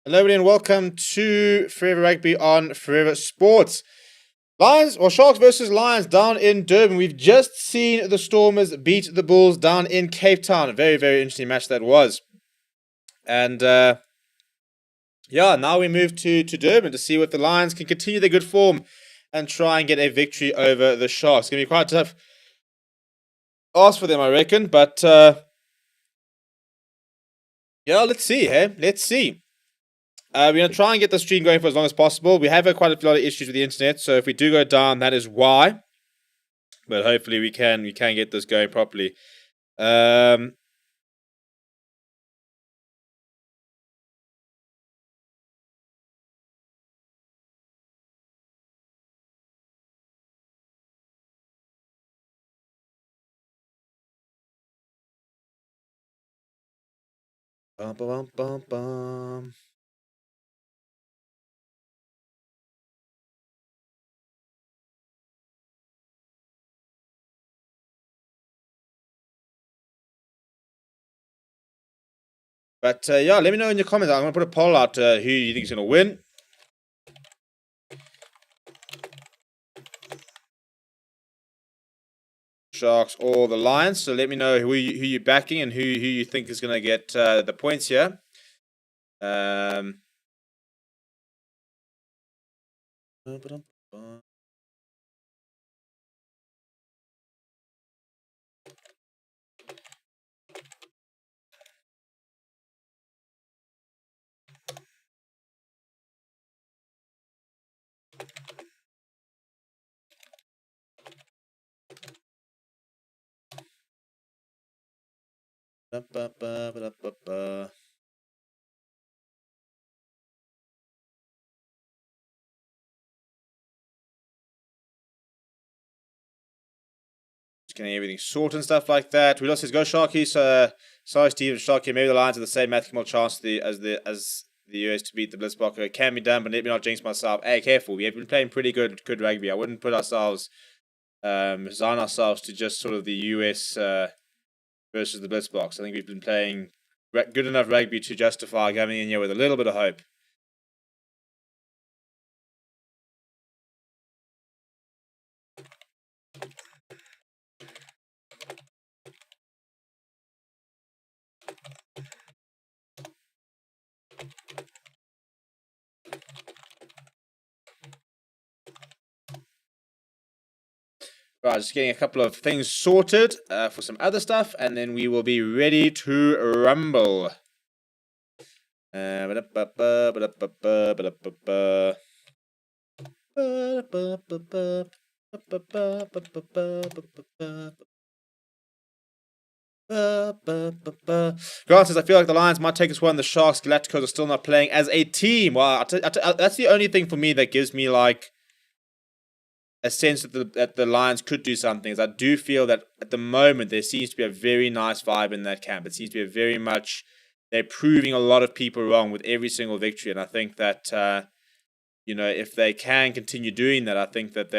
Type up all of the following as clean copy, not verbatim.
Hello, everybody, and welcome to Forever Rugby on Forever Sports. Lions or Sharks versus Lions down in Durban. We've just seen the Stormers beat the Bulls down in Cape Town. A very, very interesting match that was. And now we move to Durban to see if the Lions can continue their good form and try and get a victory over the Sharks. It's going to be quite a tough ask for them, I reckon. But let's see, hey? Let's see. We're going to try and get the stream going for as long as possible. We have had quite a lot of issues with the internet, so if we do go down, that is why. But hopefully we can get this going properly. Bum, bum, bum, bum. But let me know in your comments. I'm going to put a poll out who you think is going to win. Sharks or the Lions. So let me know who you're backing and who you think is going to get the points here. Just getting everything sorted and stuff like that. We lost his go Sharkies. Sorry, Steve and Sharky. Maybe the Lions have the same mathematical chance as the US to beat the Blitzblocker. It can be done, but let me not jinx myself. Hey, careful. We have been playing pretty good rugby. I wouldn't put ourselves, resign ourselves to just sort of the US versus the Blitzbox. I think we've been playing good enough rugby to justify coming in here with a little bit of hope. Right, just getting a couple of things sorted for some other stuff, and then we will be ready to rumble. Grant says, I feel like the Lions might take us one. The Sharks, Galacticos are still not playing as a team. Well, that's the only thing for me that gives me like a sense that the Lions could do something. Is I do feel that at the moment there seems to be a very nice vibe in that camp. It seems to be a very much they're proving a lot of people wrong with every single victory, and I think that if they can continue doing that, I think that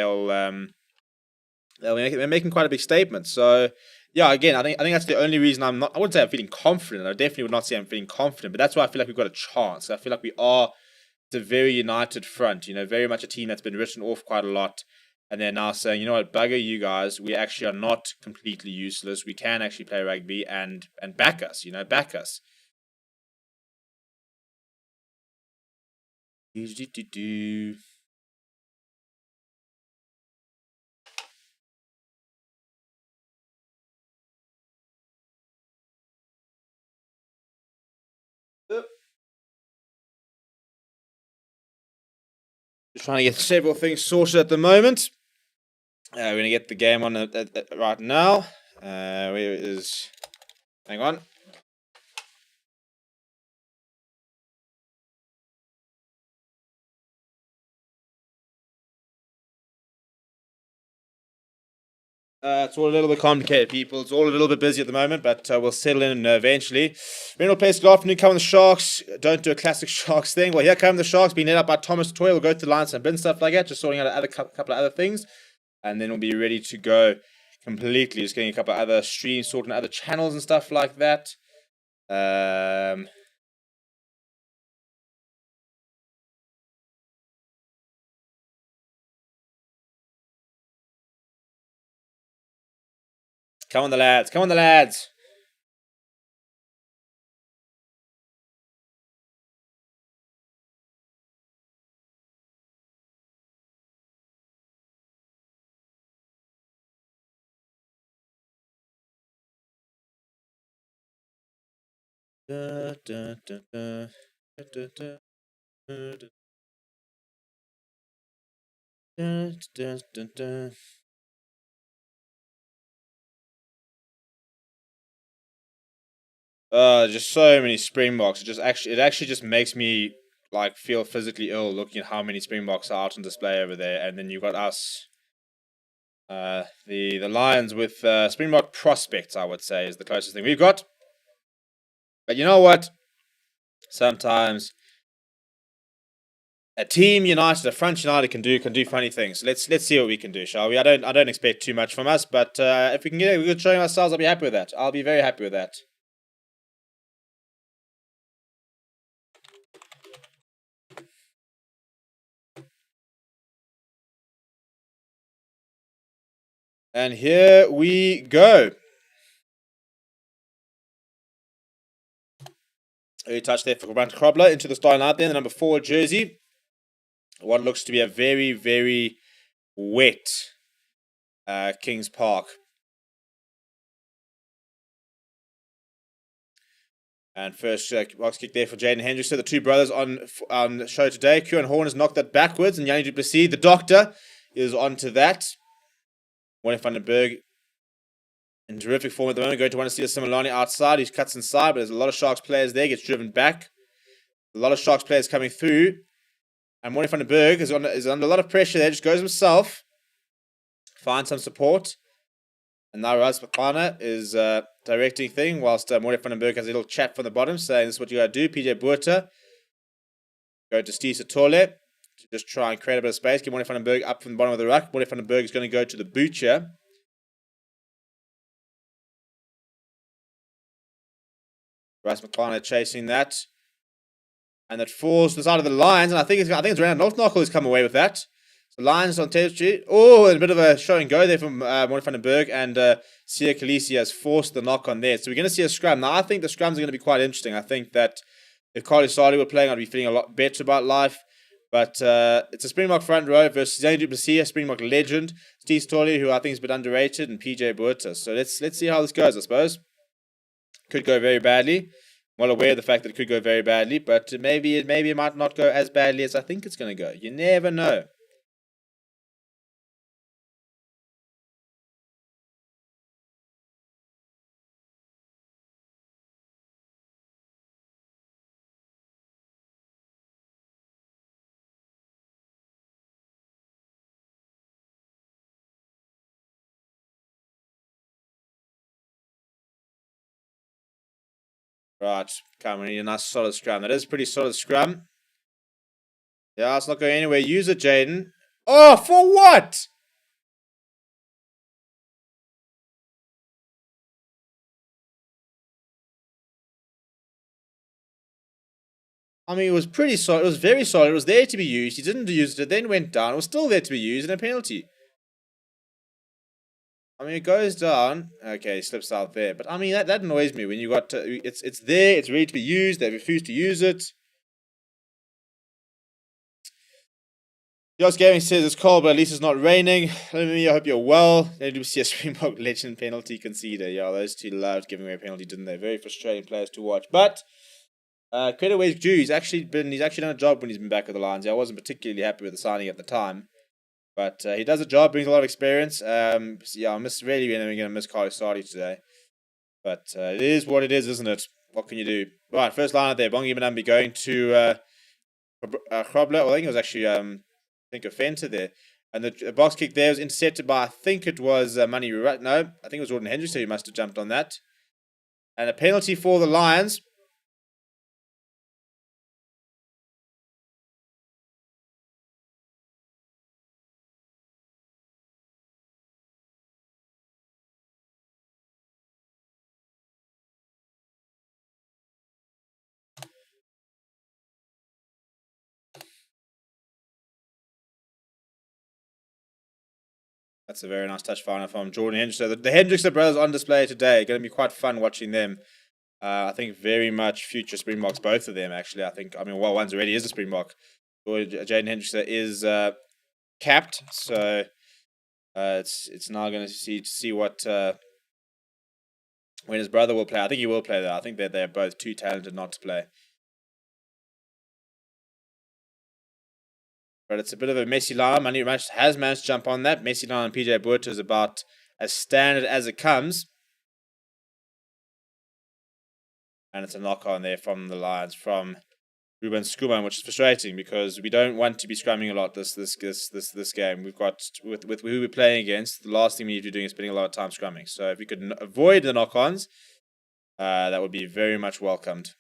they're making quite a big statement. So. Yeah, again, I think that's the only reason I wouldn't say I'm feeling confident. I definitely would not say I'm feeling confident, but that's why I feel like we've got a chance. I feel like we are a very united front, very much a team that's been written off quite a lot. And they're now saying, you know what, bugger you guys, we actually are not completely useless. We can actually play rugby and back us, back us. Just trying to get several things sorted at the moment. We're going to get the game on right now. Where is... Hang on. It's all a little bit complicated, people. It's all a little bit busy at the moment, but we'll settle in eventually. Renal plays good afternoon. Come on, the Sharks. Don't do a classic Sharks thing. Well, here come the Sharks, being led up by Thomas Toy. We'll go to the Lions and bin stuff like that, just sorting out a couple of other things, and then we'll be ready to go completely. Just getting a couple of other streams, sorting out other channels and stuff like that. Come on, the lads. Come on, the lads. Da, da, da, da, da, da, da, da, da, da, da, da. Just so many Springboks. It actually just makes me like feel physically ill looking at how many Springboks are out on display over there, and then you've got us, the Lions with Springbok prospects. I would say is the closest thing we've got. But you know what? Sometimes a team united, a front united can do funny things. Let's see what we can do, shall we? I don't expect too much from us, but if we can get a good showing ourselves, I'll be happy with that. I'll be very happy with that. And here we go. Early touch there for Grant Krobler into the starting out there, the number 4 jersey. What looks to be a very, very wet Kings Park. And first box kick there for Jaden Hendrickson, the two brothers on the show today. Kieran Horn has knocked that backwards, and Yanni du Plessis, the doctor, is onto that. Warren van den Berg in terrific form at the moment. Going to want to see Similani outside. He cuts inside, but there's a lot of Sharks players there. Gets driven back. A lot of Sharks players coming through. And Warren van den Berg is under a lot of pressure there. Just goes himself. Finds some support. And now Raz Makana is directing thing, whilst Warren van den Berg has a little chat from the bottom saying this is what you got to do. PJ Buerta. Go to Steve Satole to just try and create a bit of space. Get Warren van den Berg up from the bottom of the ruck. Warren van den Berg is going to go to the butcher. Ras McClanahan chasing that. And that falls to the side of the Lions. And I think it's Randall Northknockle who's come away with that. So Lions on territory. Oh, a bit of a show and go there from Warren van den Berg. And Sia Khaleesi has forced the knock on there. So we're going to see a scrum. Now, I think the scrums are going to be quite interesting. I think that if Carly Sardi were playing, I'd be feeling a lot better about life. But it's a Springbok front row versus Yanni du Plessis, a Springbok legend. Steve Storley, who I think is a bit underrated, and PJ Buerta. So let's see how this goes, I suppose. Could go very badly. Well aware of the fact that it could go very badly, but maybe it might not go as badly as I think it's going to go. You never know. Right, come on, we need a nice solid scrum. That is a pretty solid scrum. Yeah, it's not going anywhere. Use it, Jaden. Oh, for what? I mean, it was pretty solid. It was very solid. It was there to be used. He didn't use it. It then went down. It was still there to be used, and a penalty. I mean, it goes down. Okay, he slips out there. But I mean, that annoys me when you got it's there. It's ready to be used. They refuse to use it. Josh Gaming says it's cold, but at least it's not raining. Let me. I hope you're well. They do see a Springbok legend penalty conceded. Yeah, those two loved giving away a penalty, didn't they? Very frustrating players to watch. But credit where he's due. He's actually done a job when he's been back with the Lions. Yeah, I wasn't particularly happy with the signing at the time, but he does a job, brings a lot of experience. So yeah, I'm really going to miss Carly Sardi today. But it is what it is, isn't it? What can you do? Right, first line out there. Bongi Manambi going to Krobler. Well, I think it was actually a Fenter there. And the box kick there was intercepted by, I think it was Money. No, I think it was Jordan Hendrickson who must have jumped on that. And a penalty for the Lions. That's a very nice touch final from Jordan Hendrickson. The Hendrickson brothers on display today. Going to be quite fun watching them. I think very much future Springboks, both of them actually. Well, one's already is a Springbok. Jaden Hendrickson is capped, so it's now going to see what when his brother will play. I think he will play though. I think that they're both too talented not to play. But it's a bit of a messy line. Manu has managed to jump on that. Messy line on PJ Buerta is about as standard as it comes. And it's a knock on there from the Lions, from Ruben Skuman, which is frustrating because we don't want to be scrumming a lot this game. We've got with who we're playing against. The last thing we need to be doing is spending a lot of time scrumming. So if we could avoid the knock-ons, that would be very much welcomed.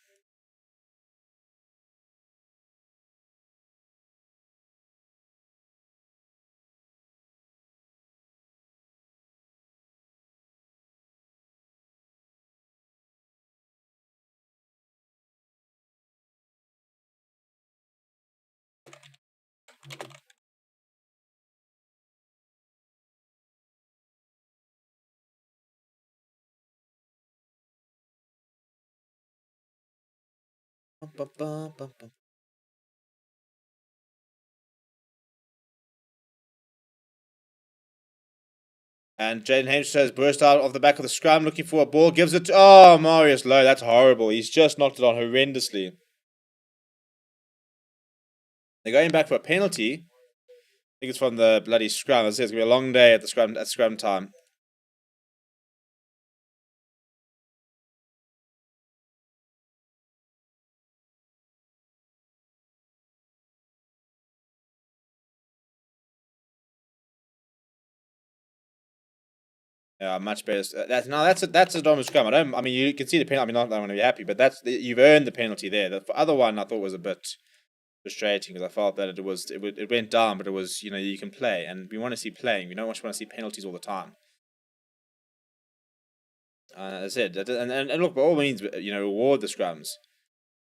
And Jaden Henderson has burst out of the back of the scrum looking for a ball. Gives it to... Oh, Marius Lowe. That's horrible. He's just knocked it on horrendously. They're going back for a penalty. I think it's from the bloody scrum. It's going to be a long day at the scrum time. Yeah, much better. That's a Dortmund scrum. You can see the penalty. I'm not going to be happy, but you've earned the penalty there. The other one I thought was a bit frustrating because I felt that it went down, but it was you can play, and we want to see playing. We don't want to see penalties all the time. As I said, and look, by all means, reward the scrums.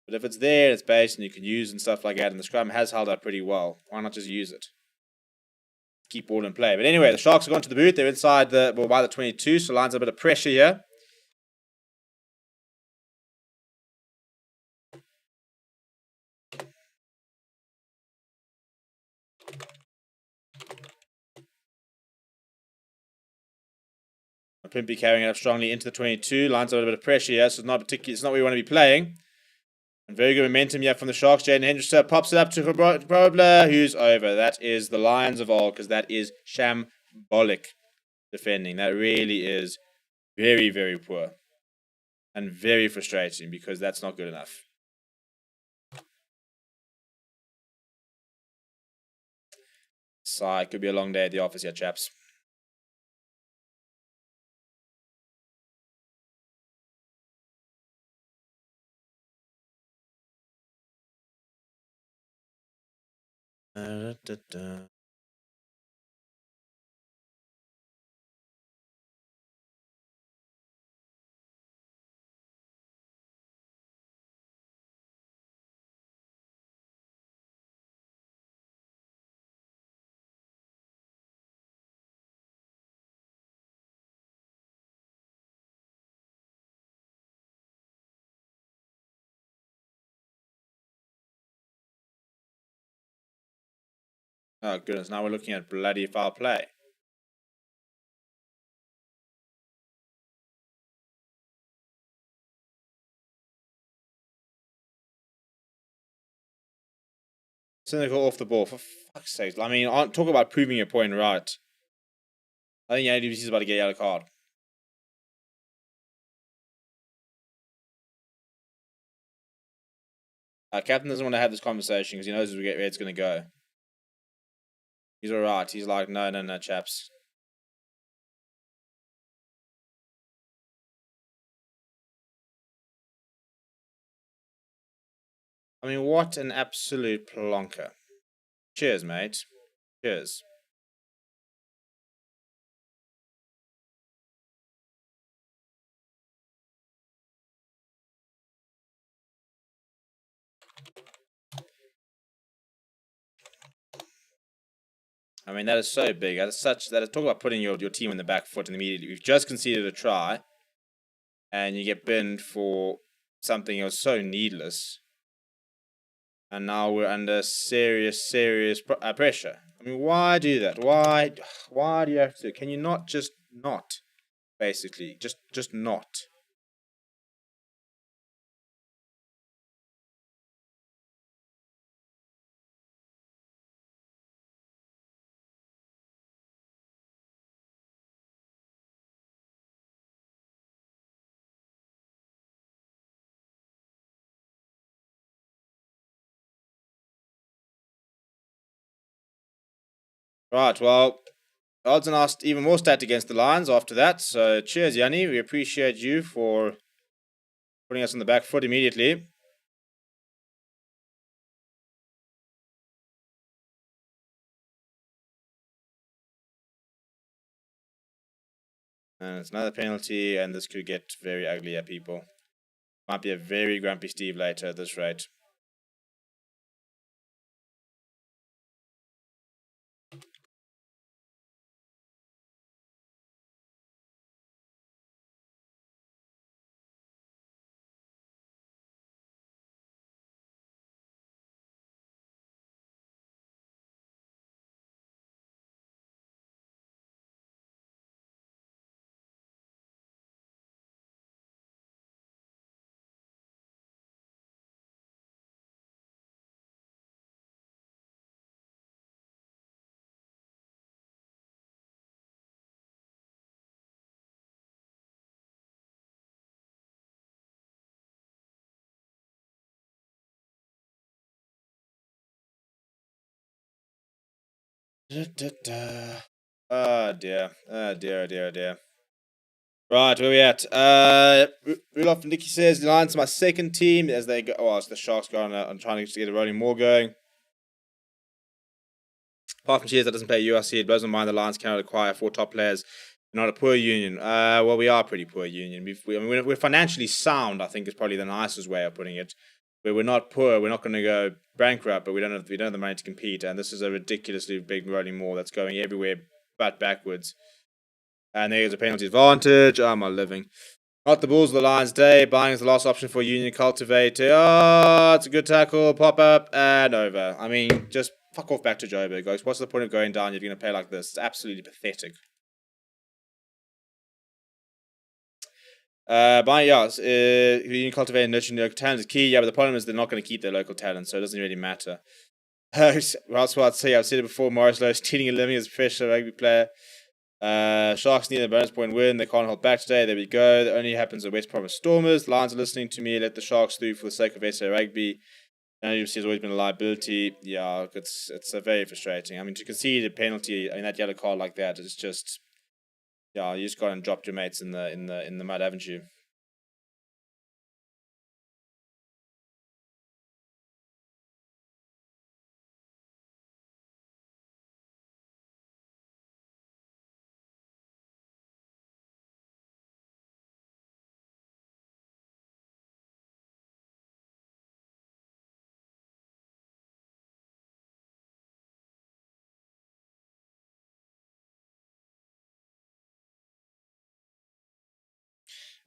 But if it's there, it's based, and you can use and stuff like that, and the scrum has held up pretty well. Why not just use it? Keep ball in play. But anyway, the Sharks have gone to the boot. They're inside by the 22, so Lions a bit of pressure here. Pimpy carrying it up strongly into the 22. Lions have a bit of pressure here, so it's not where you want to be playing. And very good momentum here from the Sharks. Jaden Hendrickson pops it up to Probler, who's over. That is the Lions of old, because that is shambolic defending. That really is very, very poor. And very frustrating, because that's not good enough. So it could be a long day at the office here, chaps. Oh, goodness. Now we're looking at bloody foul play. Cynical off the ball, for fuck's sake. Talk about proving your point right. I think ADBC is about to get a yellow card. Captain doesn't want to have this conversation because he knows where it's going to go. He's alright. He's like, no, chaps. What an absolute plonker. Cheers, mate. Cheers. I mean, that is so big. That is talk about putting your team on the back foot immediately. We've just conceded a try, and you get binned for something that was so needless. And now we're under serious pressure. I mean, why do that? Why do you have to? Can you not just not? Basically, just not. Right, well, odds and asked even more stat against the Lions after that. So cheers, Yanni. We appreciate you for putting us on the back foot immediately. And it's another penalty, and this could get very ugly at people. Might be a very grumpy Steve later at this rate. Oh dear. Oh dear, oh dear, oh dear. Right, where we at? Rudolph and Nicky says the Lions are my second team as they go. Oh, it's the Sharks going on trying to get a rolling more going. Apart from Cheers that doesn't play URC, it doesn't mind the Lions cannot acquire 4 top players. Not a poor union. Well, we are a pretty poor union. We're financially sound, I think is probably the nicest way of putting it. Where we're not poor, we're not going to go bankrupt, but we don't have the money to compete. And this is a ridiculously big rolling maul that's going everywhere but backwards. And there's a penalty advantage. Oh, my living. Not the Bulls of the Lions day. Buying is the last option for Union Cultivator. Oh, it's a good tackle. Pop up and over. I mean, just fuck off back to Joburg, guys. What's the point of going down if you're going to play like this? It's absolutely pathetic. Union Cultivator and nurturing local talent is key. Yeah, but the problem is they're not going to keep their local talent, so it doesn't really matter. That's what I'd say. I've said it before. Morris Lowe stealing a living as a professional rugby player. Sharks need a bonus point win. They can't hold back today. There we go. That only happens at West Province Stormers. Lions are listening to me. Let the Sharks through for the sake of SA Rugby. URC has always been a liability. Yeah, it's very frustrating. I mean, to concede a penalty, I mean that yellow card like that is just, yeah, you just got and dropped your mates in the mud, haven't you?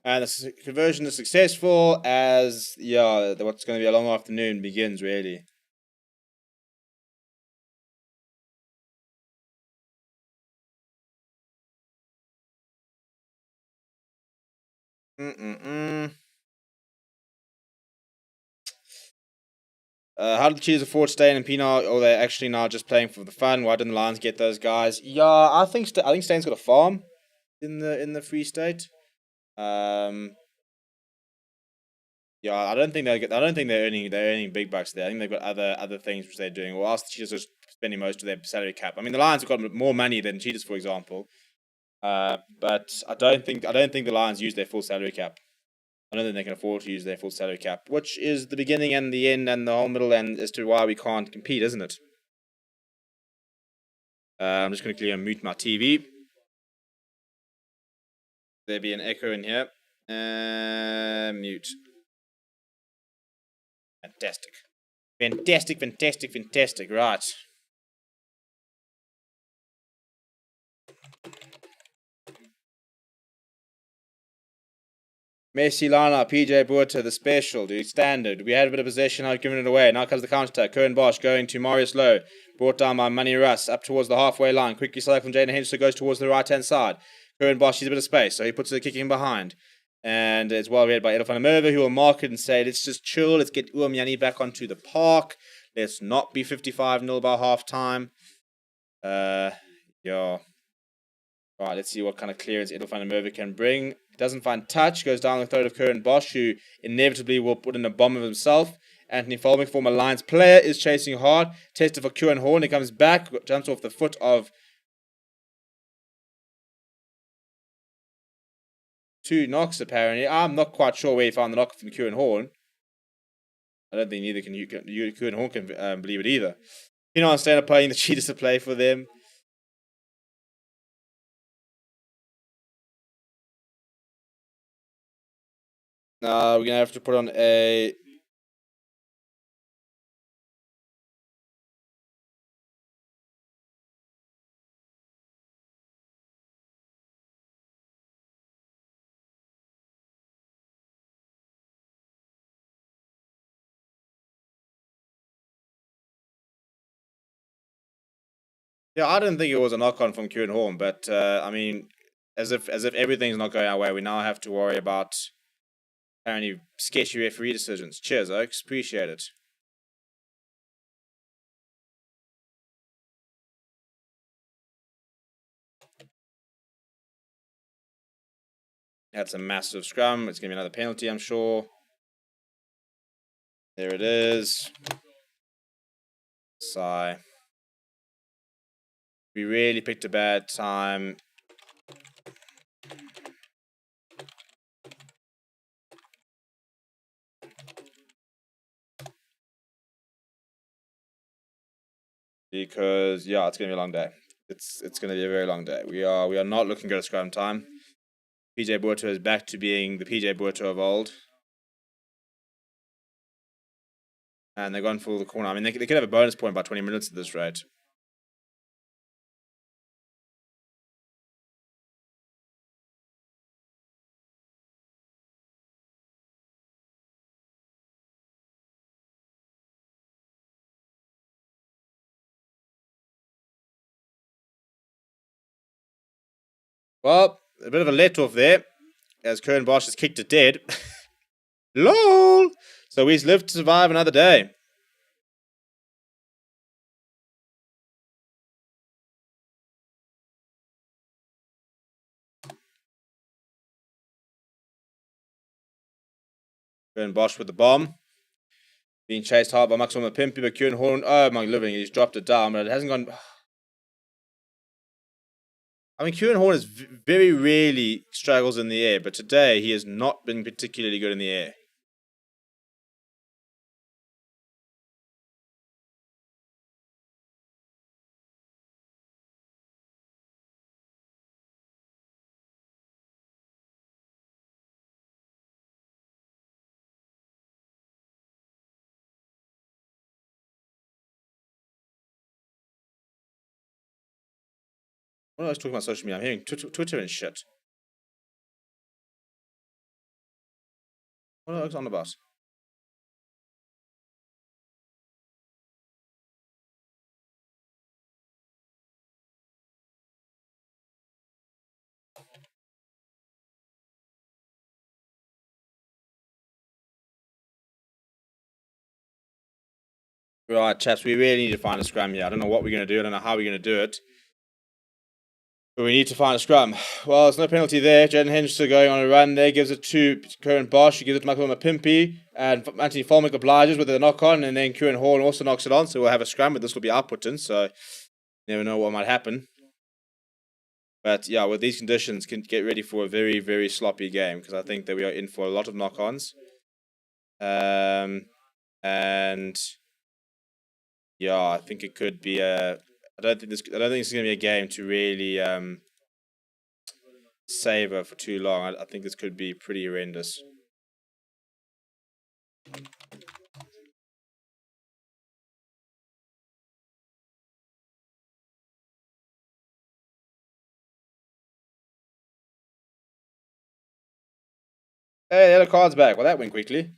And the conversion is successful as, yeah, what's going to be a long afternoon begins, really. How did the Cheetahs afford Stain and Pienaar? Or they're actually now just playing for the fun? Why didn't the Lions get those guys? Yeah, I think Stain's got a farm in the Free State. Yeah, I don't think they're earning big bucks there. I think they've got other things which they're doing. Or else the Cheetahs are spending most of their salary cap. I mean, the Lions have got more money than Cheetahs, for example. But I don't think the Lions use their full salary cap. I don't think they can afford to use their full salary cap, which is the beginning and the end and the whole middle end as to why we can't compete, isn't it? I'm just going to clearly mute my TV. There be an echo in here. Mute. Fantastic. Fantastic. Right. Messi lineup, PJ Buerta, the special, the standard. We had a bit of possession, I've given it away. Now comes the counter attack. Curran Bosch going to Marius Lowe. Brought down by Manny Russ up towards the halfway line. Quickly select from Jaden Henderson, goes towards the right hand side. Curran Bosch needs a bit of space, so he puts the kick in behind. And it's well read by Edel van der Merwe, who will mark it and say, let's just chill, let's get Uamyani back onto the park. Let's not be 55-0 by half time. Yeah. Right, let's see what kind of clearance Edel van der Merwe can bring. Doesn't find touch, goes down the throat of Curran Bosch, who inevitably will put in a bomb of himself. Anthony Folmick, former Lions player, is chasing hard. Tested for Kieran Horn. He comes back, jumps off the foot of two knocks, apparently. I'm not quite sure where he found the knock from Kieran Horn. I don't think neither can Kieran Horn can believe it either. Stand up playing the cheaters to play for them. We're going to have to put on a... Yeah, I didn't think it was a knock-on from Kieran Horn, but I mean, as if everything's not going our way, we now have to worry about apparently sketchy referee decisions. Cheers, Oaks. Appreciate it. That's a massive scrum. It's going to be another penalty, I'm sure. There it is. Sigh. We really picked a bad time. Because, yeah, it's going to be a long day. It's going to be a very long day. We are not looking good at scrum time. PJ Buerta is back to being the PJ Buerta of old. And they're going for the corner. I mean, they could have a bonus point by 20 minutes at this rate. Well, a bit of a let-off there, as Curran Bosch has kicked it dead. LOL! So he's lived to survive another day. Curran Bosch with the bomb. Being chased hard by Maxwell Mapimpi, but Kieran Horn, oh my living, he's dropped it down, but it hasn't gone... I mean, Kieran Horn is very rarely struggles in the air, but today he has not been particularly good in the air. What am I talking about social media? I'm hearing Twitter and shit. What are I on about? Right, chaps, we really need to find a scrum here. I don't know what we're going to do. I don't know how we're going to do it. But we need to find a scrum. Well, there's no penalty there. Jaden Henderson going on a run there. Gives it to Curran Bosch. He gives it to Michael Mapimpi. And Anthony Folmick obliges with a knock-on. And then Kieran Horn also knocks it on. So we'll have a scrum, but this will be outputting. So you never know what might happen. But yeah, with these conditions, can get ready for a very, very sloppy game. Because I think that we are in for a lot of knock-ons. And yeah, I think it could be a... I don't think this is going to be a game to really savor for too long. I think this could be pretty horrendous. Hey, yellow card's back. Well, that went quickly.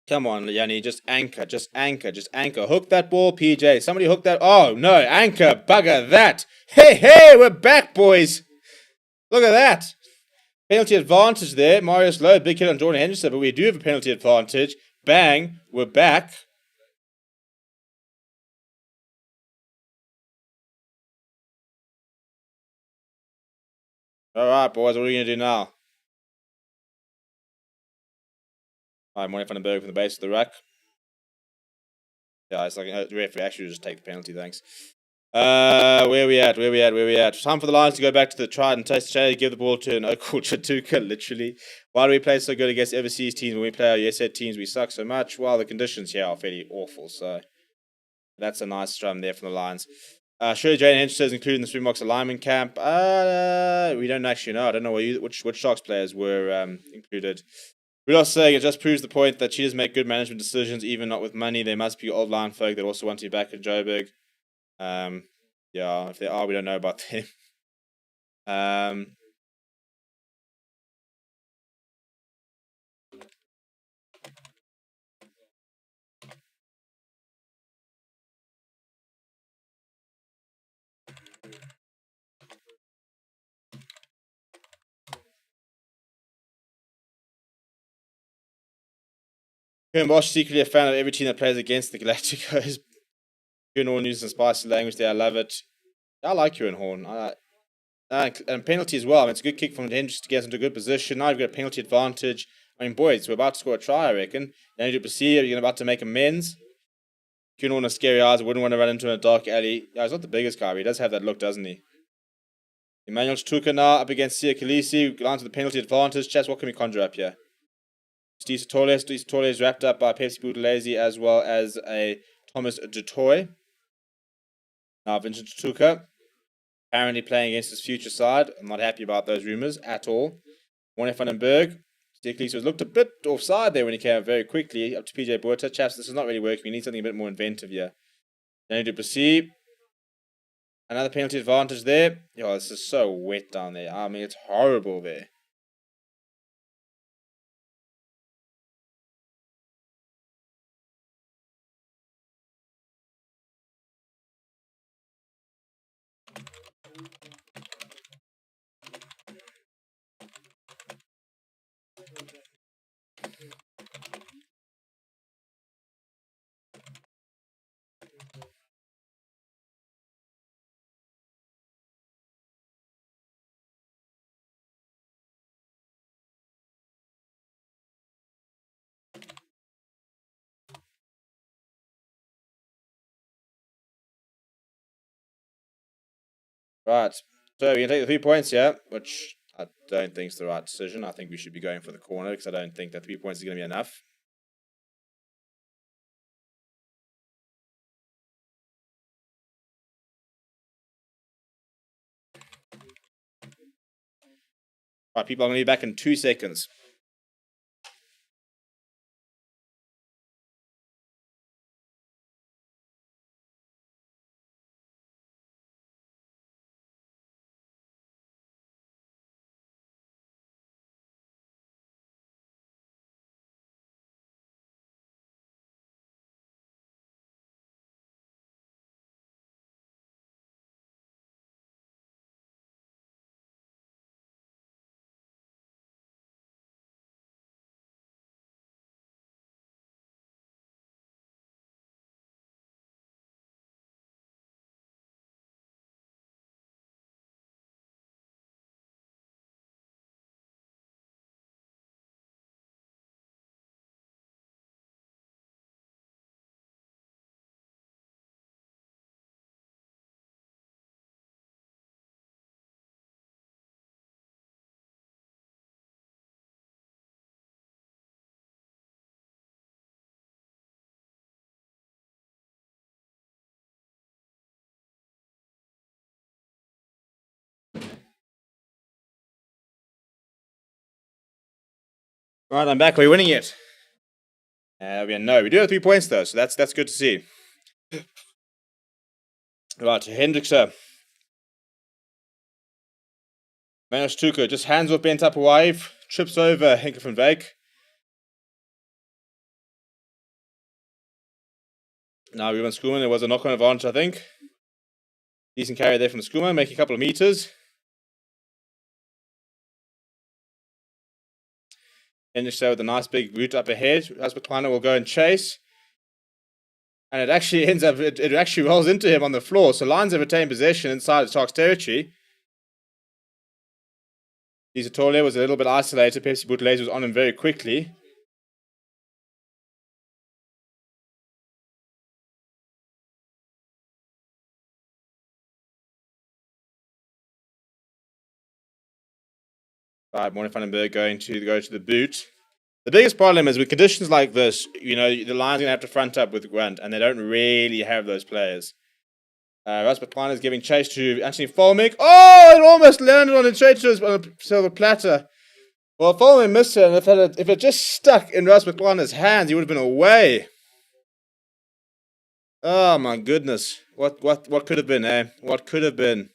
Come on, Yanni, just anchor, just anchor, just anchor. Hook that ball, PJ. Somebody hook that. Oh, no, anchor, bugger that. Hey, hey, we're back, boys. Look at that. Penalty advantage there. Marius Lowe, big hit on Jordan Henderson, but we do have a penalty advantage. Bang, we're back. All right, boys, what are we going to do now? All right, Morning Vandenberg from the base of the rack. Yeah, it's like the referee actually just take the penalty, thanks. Where we at? Where we at? Time for the Lions to go back to the tried and tested strategy, give the ball to an Okul Chatuka, literally. Why do we play so good against overseas teams when we play our USAID teams? We suck so much. Well, the conditions here are fairly awful, so that's a nice strum there from the Lions. Sure, Jane Henderson is included in the Springboks alignment camp. We don't actually know. I don't know which Sharks players were included. We're not saying it just proves the point that she does make good management decisions, even not with money. There must be old line folk that also want to be back in Joburg. Yeah, if there are, we don't know about them. Kieran Bosch is secretly a fan of every team that plays against the Galacticos. Kieran Horn uses some spicy language there. I love it. I like Kieran Horn. And penalty as well. I mean, it's a good kick from Hendricks to get into a good position. Now you've got a penalty advantage. I mean, boys, we're about to score a try, I reckon. Then you perceive you're about to make amends. Kieran Horn has scary eyes. I wouldn't want to run into a dark alley. Yeah, he's not the biggest guy, but he does have that look, doesn't he? Emmanuel Stuka now up against Sia Khaleesi. Down to the penalty advantage. Chess, what can we conjure up here? Steve Torres wrapped up by Pepsi Buthelezi as well as a Thomas Dutoy. Now Vincent Tuka, apparently playing against his future side. I'm not happy about those rumours at all. Warren Vandenberg. Steve Khaleesi was looked a bit offside there when he came up very quickly. Up to PJ Buerta. Chaps, this is not really working. We need something a bit more inventive here. Danny Duplessis. Another penalty advantage there. Yo, this is so wet down there. I mean, it's horrible there. Right. So we can take the 3 points, yeah, which I don't think is the right decision. I think we should be going for the corner because I don't think that 3 points is going to be enough. Right, people, I'm going to be back in 2 seconds. Right, I'm back. Are we winning it? No, we do have 3 points though, so that's good to see. Right, Hendrickse. Manus Tuka just hands off bent up a wave, trips over Henker van Wyk. Now Ruben Schoeman, there was a knock-on advantage, I think. Decent carry there from Schoeman, making a couple of meters. Hendrickse with a nice big boot up ahead. Rasmussen will go and chase. And it actually ends up, it actually rolls into him on the floor. So Lions have retained possession inside the Sharks territory. Isatole was a little bit isolated. Pepsi Buthelezi was on him very quickly. Right, Morne van den Berg going to go to the boot. The biggest problem is with conditions like this, the Lions are going to have to front up with Grant, and they don't really have those players. Rasmus Klein is giving chase to Anthony Folmick. Oh, it almost landed on a straight to a silver platter. Well, Folmick missed it, and if it just stuck in Rasmus Klein's hands, he would have been away. Oh my goodness. What could have been, eh? What could have been?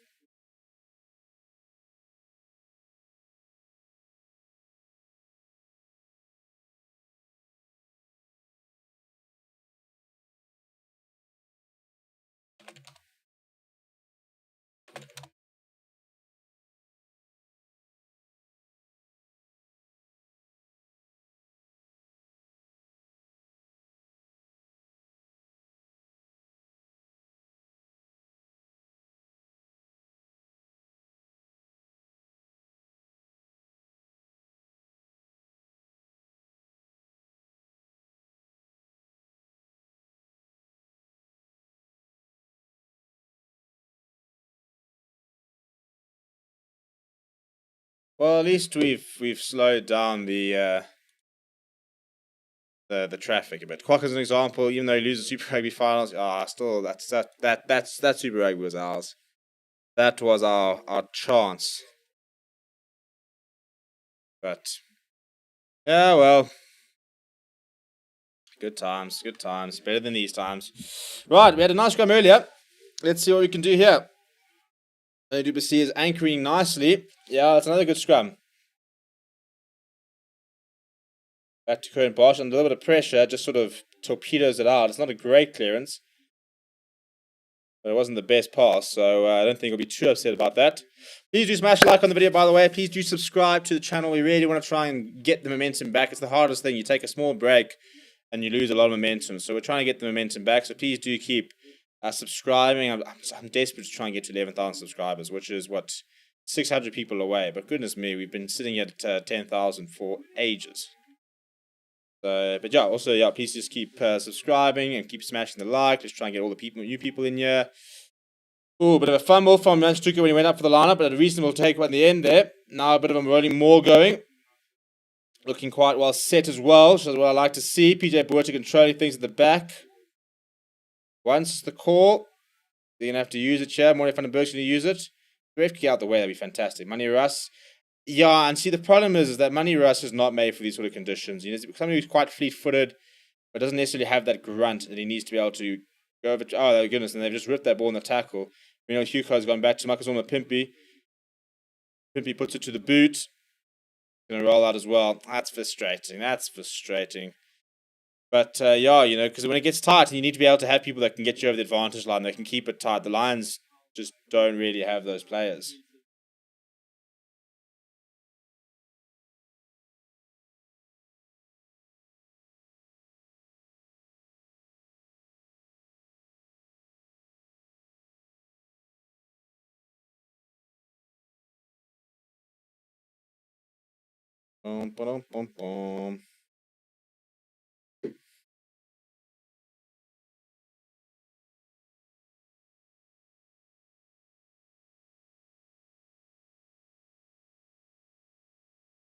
Well, at least we've slowed down the traffic a bit. Kwak is an example. Even though he loses Super Rugby finals, still that Super Rugby was ours. That was our chance. But yeah, well, good times. Better than these times. Right, we had a nice scrum earlier. Let's see what we can do here. Dubussy is anchoring nicely. Yeah, that's another good scrum. Back to Curran Bosch, and a little bit of pressure just sort of torpedoes it out. It's not a great clearance, but it wasn't the best pass, so I don't think I'll be too upset about that. Please do smash a like on the video, by the way. Please do subscribe to the channel. We really want to try and get the momentum back. It's the hardest thing. You take a small break and you lose a lot of momentum. So we're trying to get the momentum back. So please do keep subscribing. I'm desperate to try and get to 11,000 subscribers, which is, 600 people away. But goodness me, we've been sitting at 10,000 for ages. But yeah, also, yeah, please just keep subscribing and keep smashing the like. Let's try and get all the new people in here. Ooh, bit of a fumble from Manstuka when he went up for the lineup, but a reasonable take at the end there. Now a bit of a rolling more going. Looking quite well set as well, which is what I like to see. PJ Buerta controlling things at the back. Once the call, they're going to have to use it here. Morne van den Berg's going to use it. Ref kick out the way, that'd be fantastic. Money Russ. Yeah, and see, the problem is that Money Russ is not made for these sort of conditions. Somebody who's quite fleet-footed, but doesn't necessarily have that grunt that he needs to be able to go over. Oh, goodness, and they've just ripped that ball in the tackle. Hugo's gone back to Makazoma Pimpy. Pimpy puts it to the boot. Going to roll out as well. That's frustrating. But, yeah, because when it gets tight, you need to be able to have people that can get you over the advantage line. They can keep it tight. The Lions just don't really have those players. Boom, boom, boom, boom.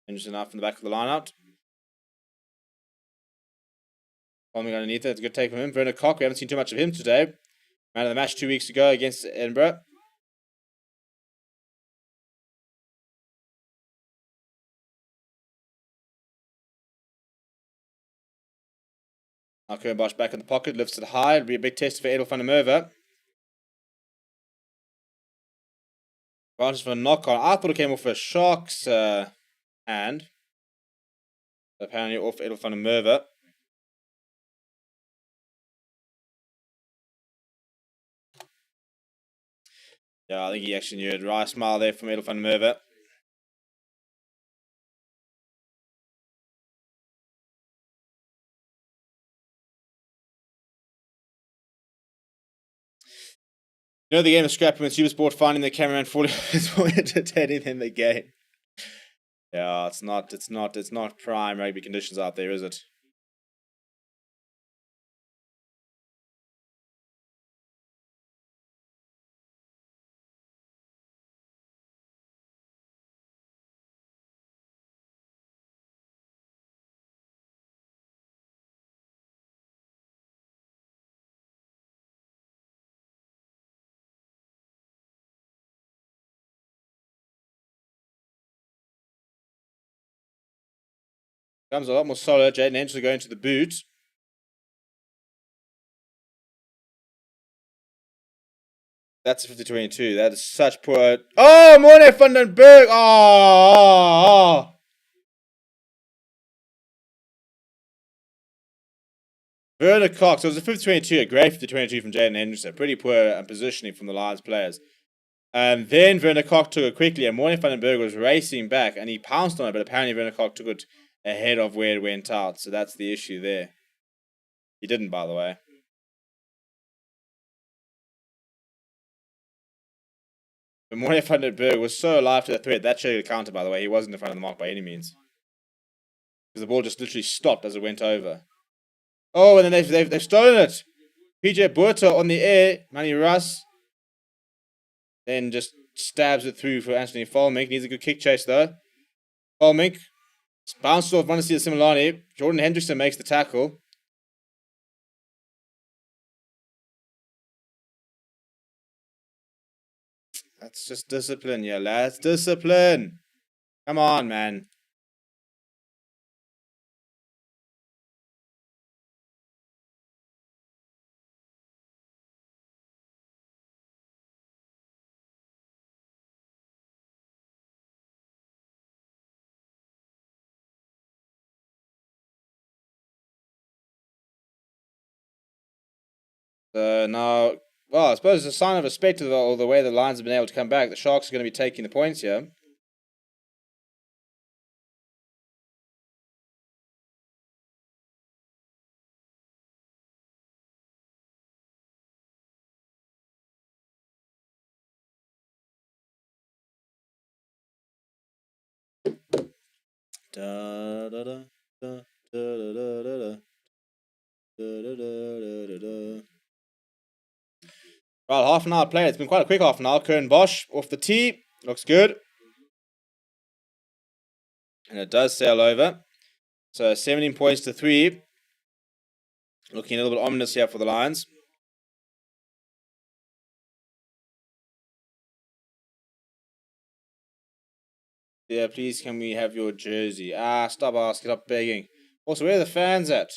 Interesting enough in the back of the line out. Coming underneath it. It's a good take from him. Werner Koch, we haven't seen too much of him today. Man of the match 2 weeks ago against Edinburgh. Now Kernbosch back in the pocket, lifts it high. It'll be a big test for Edel van der Merwe. Advantage for a knock on. I thought it came off a Sharks hand. Apparently off Edel van der Merwe. Yeah, I think he actually knew it. Right smile there from Edel van der Merwe. You know the game of scrapping with Supersport finding the cameraman falling is more entertaining than the game. Yeah, it's not prime rugby conditions out there, is it? Comes a lot more solid. Jaden Henderson going to the boot. That's a 50-22. That is such poor. Oh, Morne van den Berg. Oh. Werner Cox. It was a 50-22. A great 50-22 from Jaden Henderson. Pretty poor positioning from the Lions players. And then Werner Cox took it quickly, and Morne van den Berg was racing back, and he pounced on it, but apparently Werner Cox took it ahead of where it went out. So that's the issue there. He didn't, by the way. But Morne van den Berg was so alive to the threat. That should have counted, by the way. He wasn't in front of the mark by any means. Because the ball just literally stopped as it went over. Oh, and then they've stolen it. PJ Buerta on the air. Manny Russ. Then just stabs it through for Anthony Falmink. Needs a good kick chase, though. Falmink bounced off Manasi Similani. Jordan Hendrickson makes the tackle. That's just discipline, yeah, lads. Discipline. Come on, man. Now, well, I suppose it's a sign of respect of all the way the Lions have been able to come back. The Sharks are going to be taking the points here. Da, da, da, da, da, da, da, da. Right, half an hour played. It's been quite a quick half an hour. Kern Bosch off the tee. Looks good. And it does sail over. So 17 points to 3. Looking a little bit ominous here for the Lions. Yeah, please can we have your jersey? Stop asking, stop begging. Also, where are the fans at?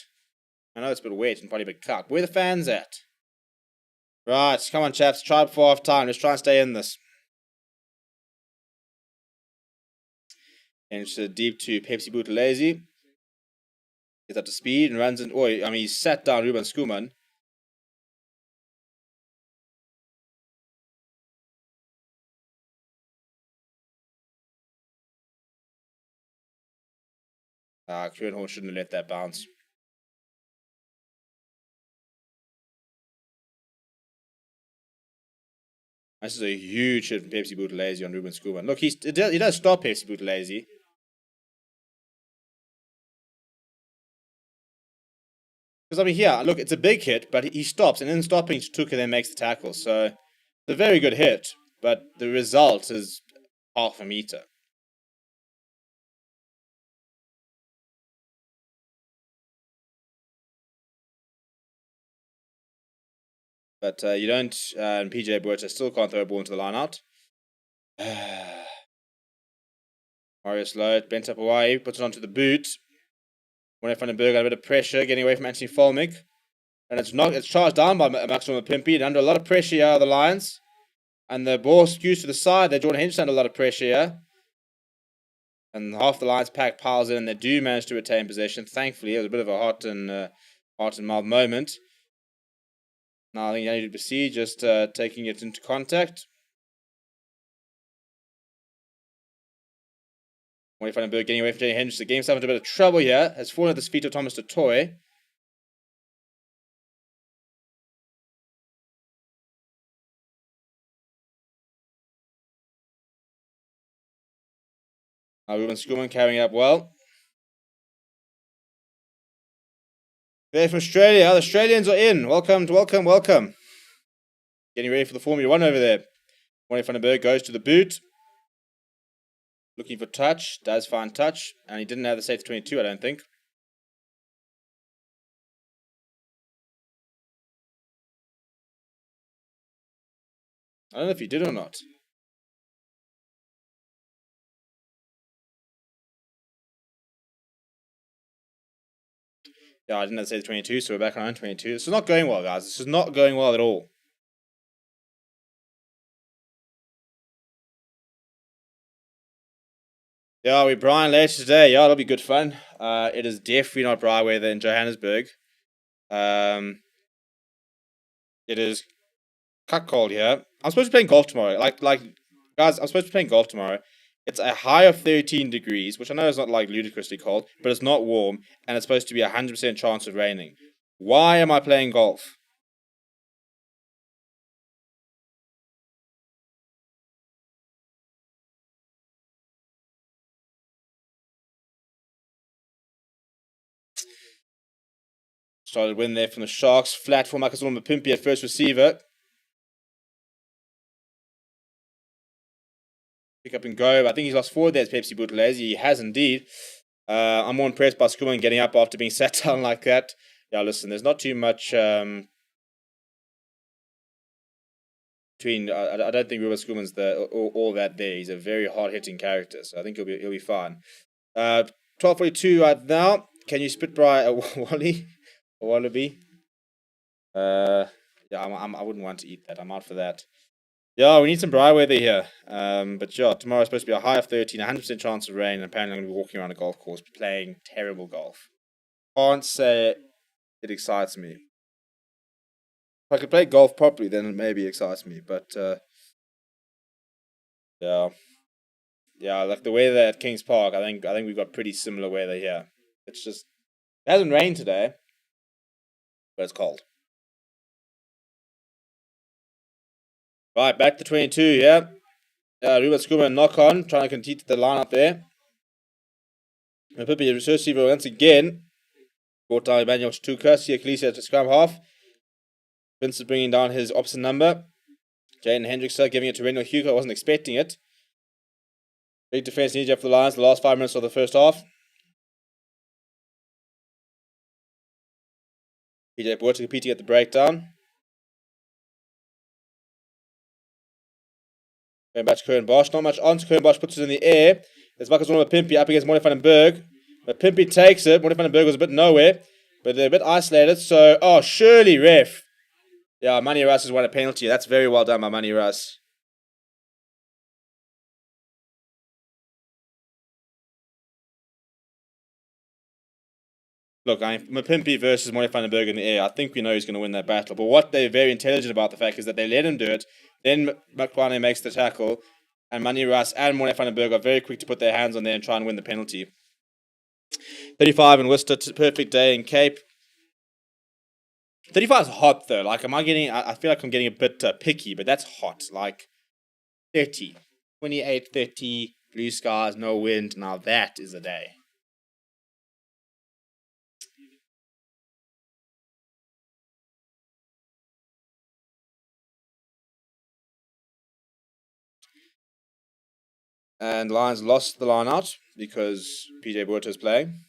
I know it's a bit wet and probably a bit cucked. Where are the fans at? Right, come on, chaps. Try before half time. Let's try and stay in this. And it's deep to Pepsi Buthelezi. Gets up to speed and runs in. Oh, I mean, he sat down Ruben Skuman. Kieran shouldn't have let that bounce. This is a huge hit from Pepsi Buthelezi on Ruben Skuman. Look, he does stop Pepsi Buthelezi. Because, I mean, here, look, it's a big hit, but he stops, and in stopping, Tuka then makes the tackle. So, it's a very good hit, but the result is half a meter. But you don't, and PJ Buerta still can't throw a ball into the line out. Marius Lowe bent up Hawaii, puts it onto the boot. Monet van den Berg got a bit of pressure, getting away from Anthony Folmick. And it's charged down by Maximum Pimpy, and under a lot of pressure here are the Lions. And the ball skews to the side. They're Jordan Henderson under a lot of pressure here. And half the Lions pack piles in, and they do manage to retain possession. Thankfully, it was a bit of a hot and mild moment. Now I think Yanni Duplessis just taking it into contact. Monet van den Berg getting away from Jenny Henderson. The game's having a bit of trouble here. Has fallen at the feet of Thomas du Toit. Ruben Schoolman carrying it up well. They're from Australia. The Australians are in. Welcome. Getting ready for the Formula 1 over there. Monet van den Berg goes to the boot. Looking for touch. Does find touch. And he didn't have the safety 22, I don't think. I don't know if he did or not. Yeah, I didn't have to say the 22, so we're back on 22. This is not going well, guys. This is not going well at all. Yeah, we're Brian later today. Yeah, it'll be good fun. It is definitely not dry weather in Johannesburg. It is cut cold here. I'm supposed to be playing golf tomorrow. Guys, I'm supposed to be playing golf tomorrow. It's a high of 13 degrees, which I know is not like ludicrously cold, but it's not warm, and it's supposed to be a 100% chance of raining. Why am I playing golf? Started win there from the Sharks. Flat for Marcus Mapimpi at first receiver. Pick up and go. I think he's lost forward there, Pepsi Buthelezi. He has indeed. I'm more impressed by Schoolman getting up after being sat down like that. Yeah, listen, there's not too much between. I don't think Ruben Schoolman's all that there. He's a very hard-hitting character, so I think he'll be fine. 12:42 right now. Can you spit by a Wally? A Wallaby? Yeah, I wouldn't want to eat that. I'm out for that. Yeah, we need some dry weather here. But yeah, tomorrow's supposed to be a high of 13, 100% chance of rain, and apparently I'm going to be walking around a golf course playing terrible golf. Can't say it excites me. If I could play golf properly, then it maybe excites me, but yeah. Yeah, like the weather at Kings Park, I think we've got pretty similar weather here. It's just, it hasn't rained today, but it's cold. Right, back to 22, yeah. Ruben Schoolman knock on, trying to compete the line up there. And Pippi, the receiver once again. Brought down Emmanuel Stuka, Sia Khaleesi at the scrum half. Vincent bringing down his opposite number. Jaden Hendrickson giving it to Reno Hugo. I wasn't expecting it. Big defense needed for the Lions the last 5 minutes of the first half. PJ Porter competing at the breakdown. Going back to Curran Bosch. Not much on to Curran Bosch. Puts it in the air. There's Marcus Pimpy up against Monet van den Berg. But Pimpy takes it. Monet van den Berg was a bit nowhere. But they're a bit isolated. So, surely, ref. Yeah, Manny Russ has won a penalty. That's very well done by Manny Russ. Look, Mapimpi versus Monet van den Berg in the air. I think we know who's going to win that battle. But what they're very intelligent about the fact is that they let him do it. Then Makwane makes the tackle. And Manny Russ and Monet van den Berg are very quick to put their hands on there and try and win the penalty. 35 in Worcester. Perfect day in Cape. 35 is hot though. Like, I feel like I'm getting a bit picky, but that's hot. Like, 30. 28, 30, blue skies, no wind. Now that is a day. And Lions lost the line out because PJ Boerter is playing.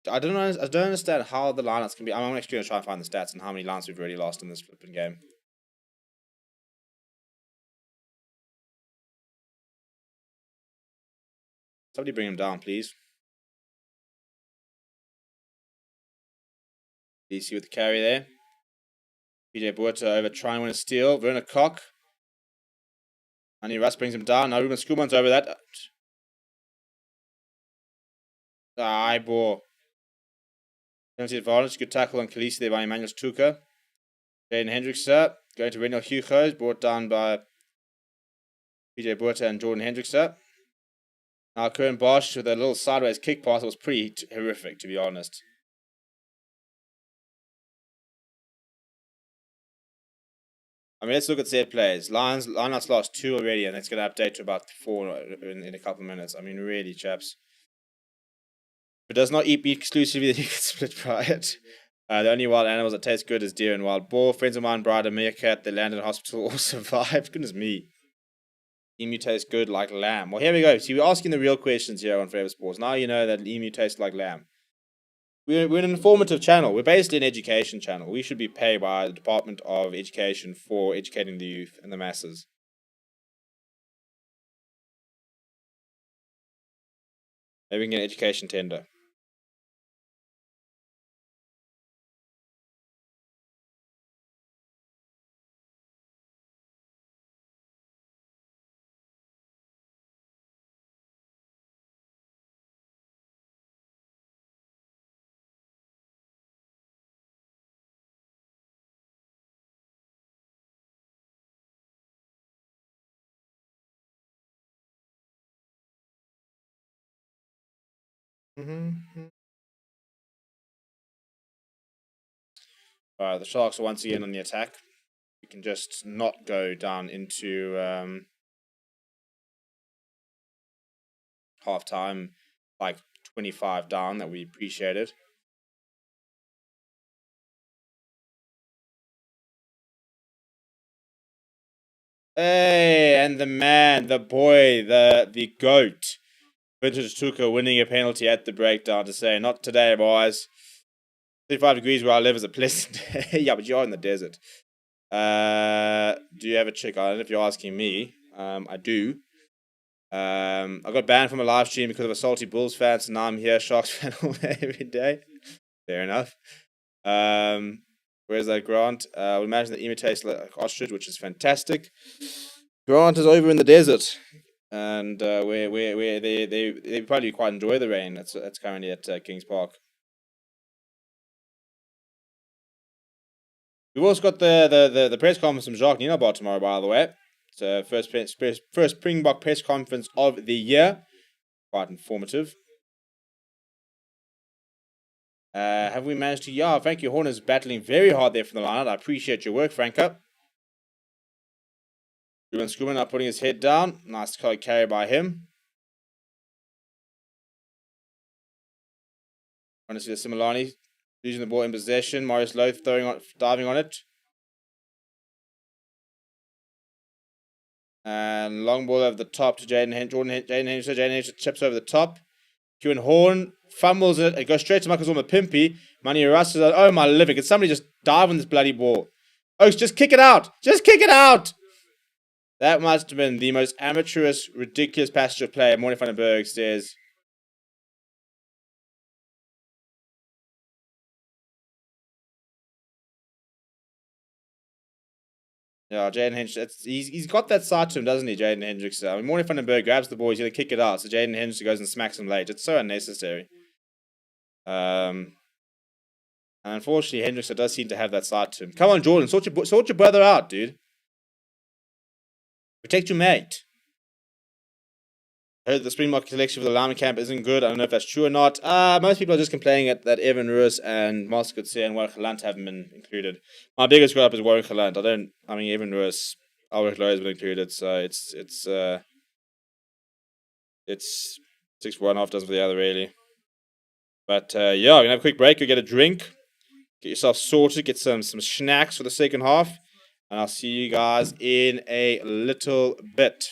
I don't understand how the lineouts can be. I'm actually going to try and find the stats and how many lines we've already lost in this flipping game. Somebody bring him down, please. DC with the carry there. PJ Buerta over trying to win a steal. Werner Koch. Andy Russ brings him down. Now Ruben Schoolman's over that. Ibor. Penalty advantage. Good tackle on Khaleesi there by Emmanuel Tuka. Jaden Hendrickser going to Renal Hugo. Brought down by PJ Buerta and Jordan Hendrickser. Now Curran Bosch with a little sideways kick pass. It was pretty horrific, to be honest. I mean, let's look at set plays. Lineouts lost 2 already, and it's going to update to about 4 in a couple of minutes. I mean, really, chaps. If it does not eat meat exclusively, then you can split by it. The only wild animals that taste good is deer and wild boar. Friends of mine bride a meerkat. They landed in hospital, all survived. Goodness me. Emu tastes good like lamb. Well, here we go. See, we're asking the real questions here on Forever Sports. Now you know that emu tastes like lamb. We're an informative channel. We're basically an education channel. We should be paid by the Department of Education for educating the youth and the masses. Maybe we can get an education tender. The Sharks are once again on the attack. We can just not go down into half-time, like 25 down. That we appreciate it. Hey, and the man, the boy, the goat, Vintage Tuka winning a penalty at the breakdown to say, not today, boys. 35 degrees where I live is a pleasant day. Yeah, but you're in the desert. Do you have a chick on it if you're asking me? I do. I got banned from a live stream because of a salty Bulls fan, so now I'm here, Sharks fan all day, every day. Fair enough. Where's that Grant? We imagine that emu tastes like ostrich, which is fantastic. Grant is over in the desert, and where they probably quite enjoy the rain. That's currently at Kings Park. We've also got the press conference from Jacques Nienaber tomorrow, by the way. So first Springbok press conference of the year. Quite informative. Have we managed to... Yeah, Frankie Horner is battling very hard there from the line. I appreciate your work, Franco. Ruben Schoolman now putting his head down. Nice carry by him. Want to see the Similani losing the ball in possession. Marius Loth diving on it. And long ball over the top to Jaden Henderson. Jaden Henderson chips over the top. Kieran Horn fumbles it. It goes straight to Michael Pimpy. Manny Russ is like, oh my living. Can somebody just dive on this bloody ball? Oaks, just kick it out. Just kick it out. That must have been the most amateurish, ridiculous passage of play. Morning van den Berg says. Yeah, Jaden Hendricks. He's got that side to him, doesn't he, Jaden Hendricks? I mean, Morning van den Berg grabs the ball, he's going to kick it out. So Jaden Hendricks goes and smacks him late. It's so unnecessary. And unfortunately, Hendricks does seem to have that side to him. Come on, Jordan, sort your brother out, dude. Protect your mate. I heard the Springbok selection for the Lama camp isn't good. I don't know if that's true or not. Most people are just complaining that Evan Ruiz and Moskowitz and Warwick Galant haven't been included. My biggest grab is Warwick Galant. Evan Ruiz, Warwick Galant has been included, so it's 6 for one, half dozen for the other, really. But yeah, we're gonna have a quick break. Go get a drink, get yourself sorted, get some snacks for the second half, and I'll see you guys in a little bit.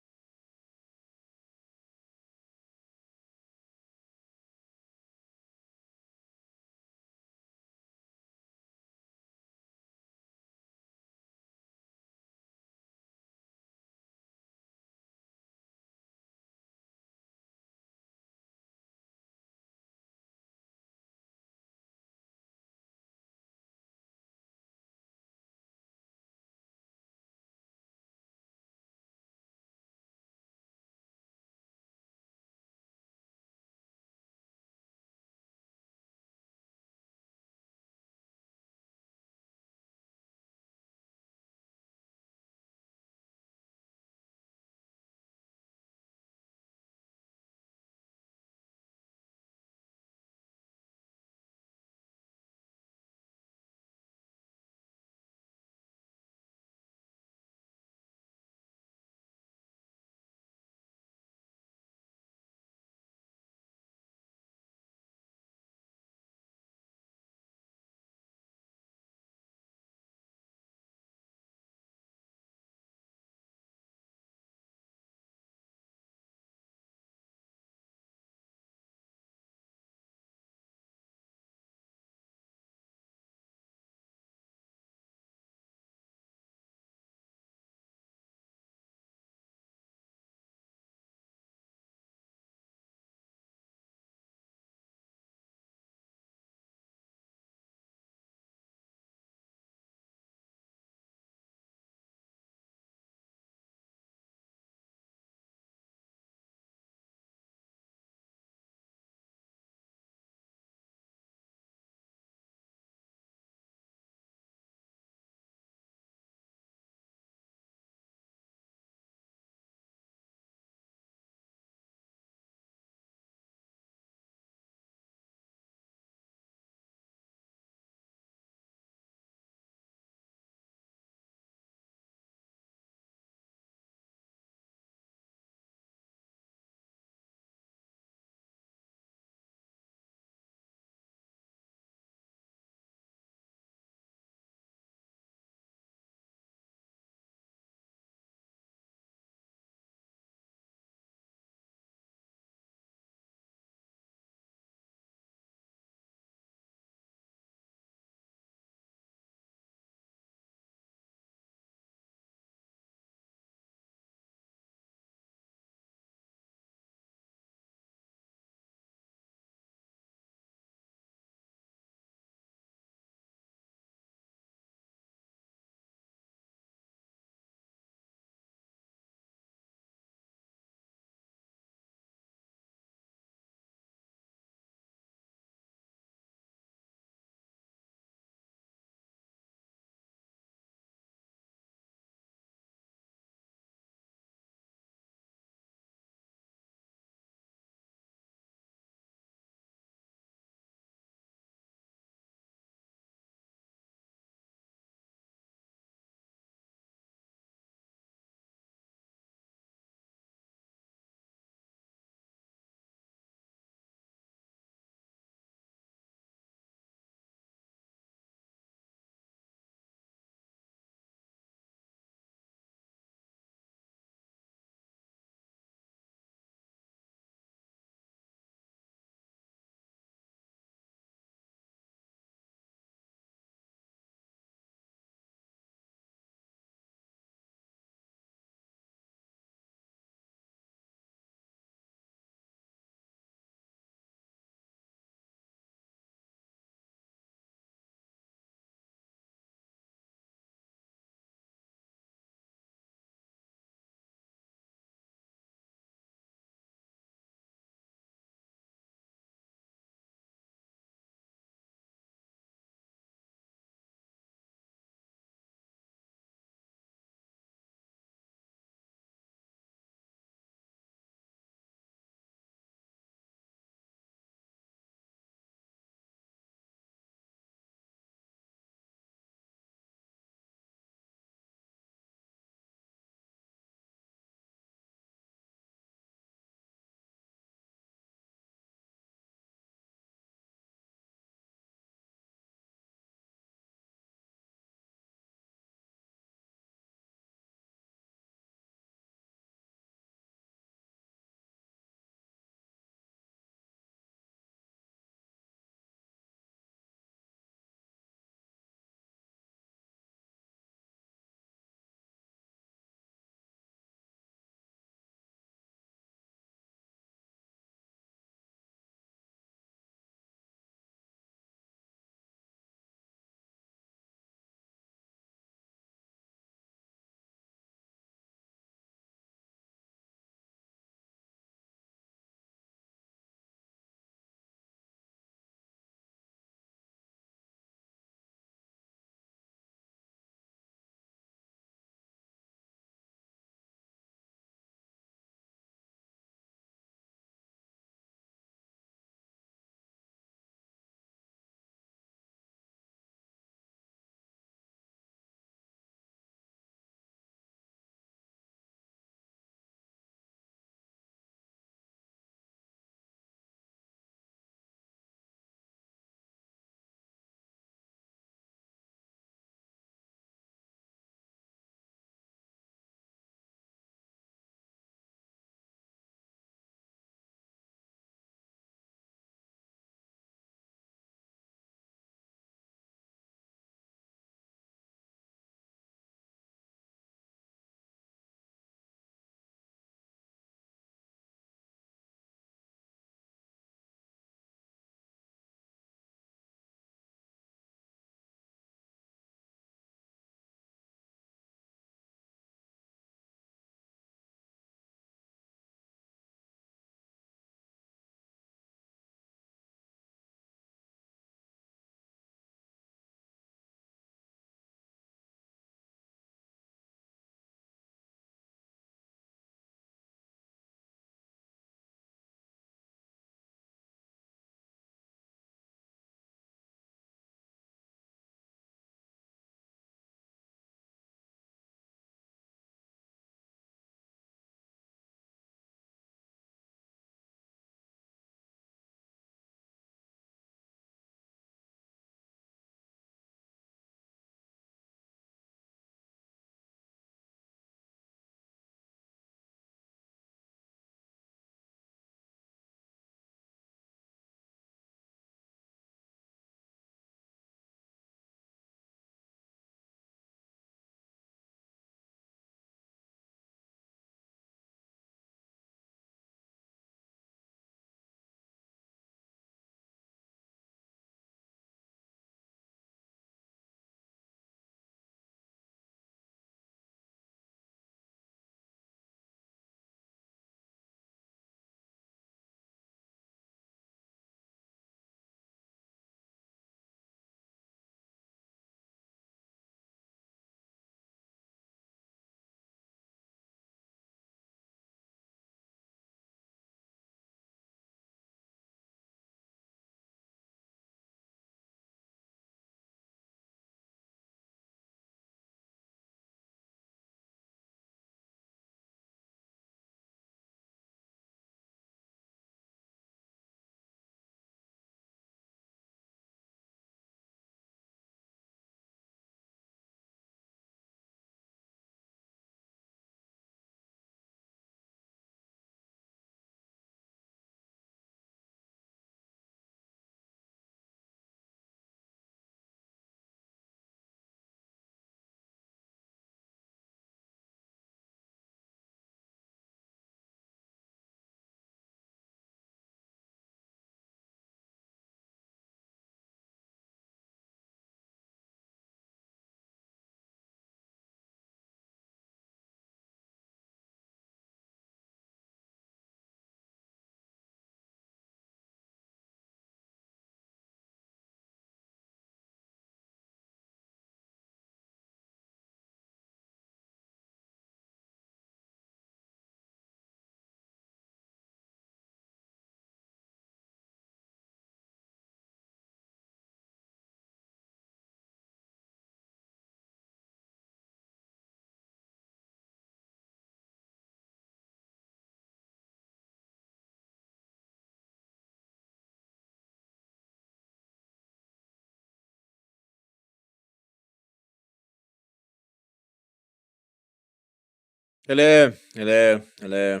Hello, hello, hello.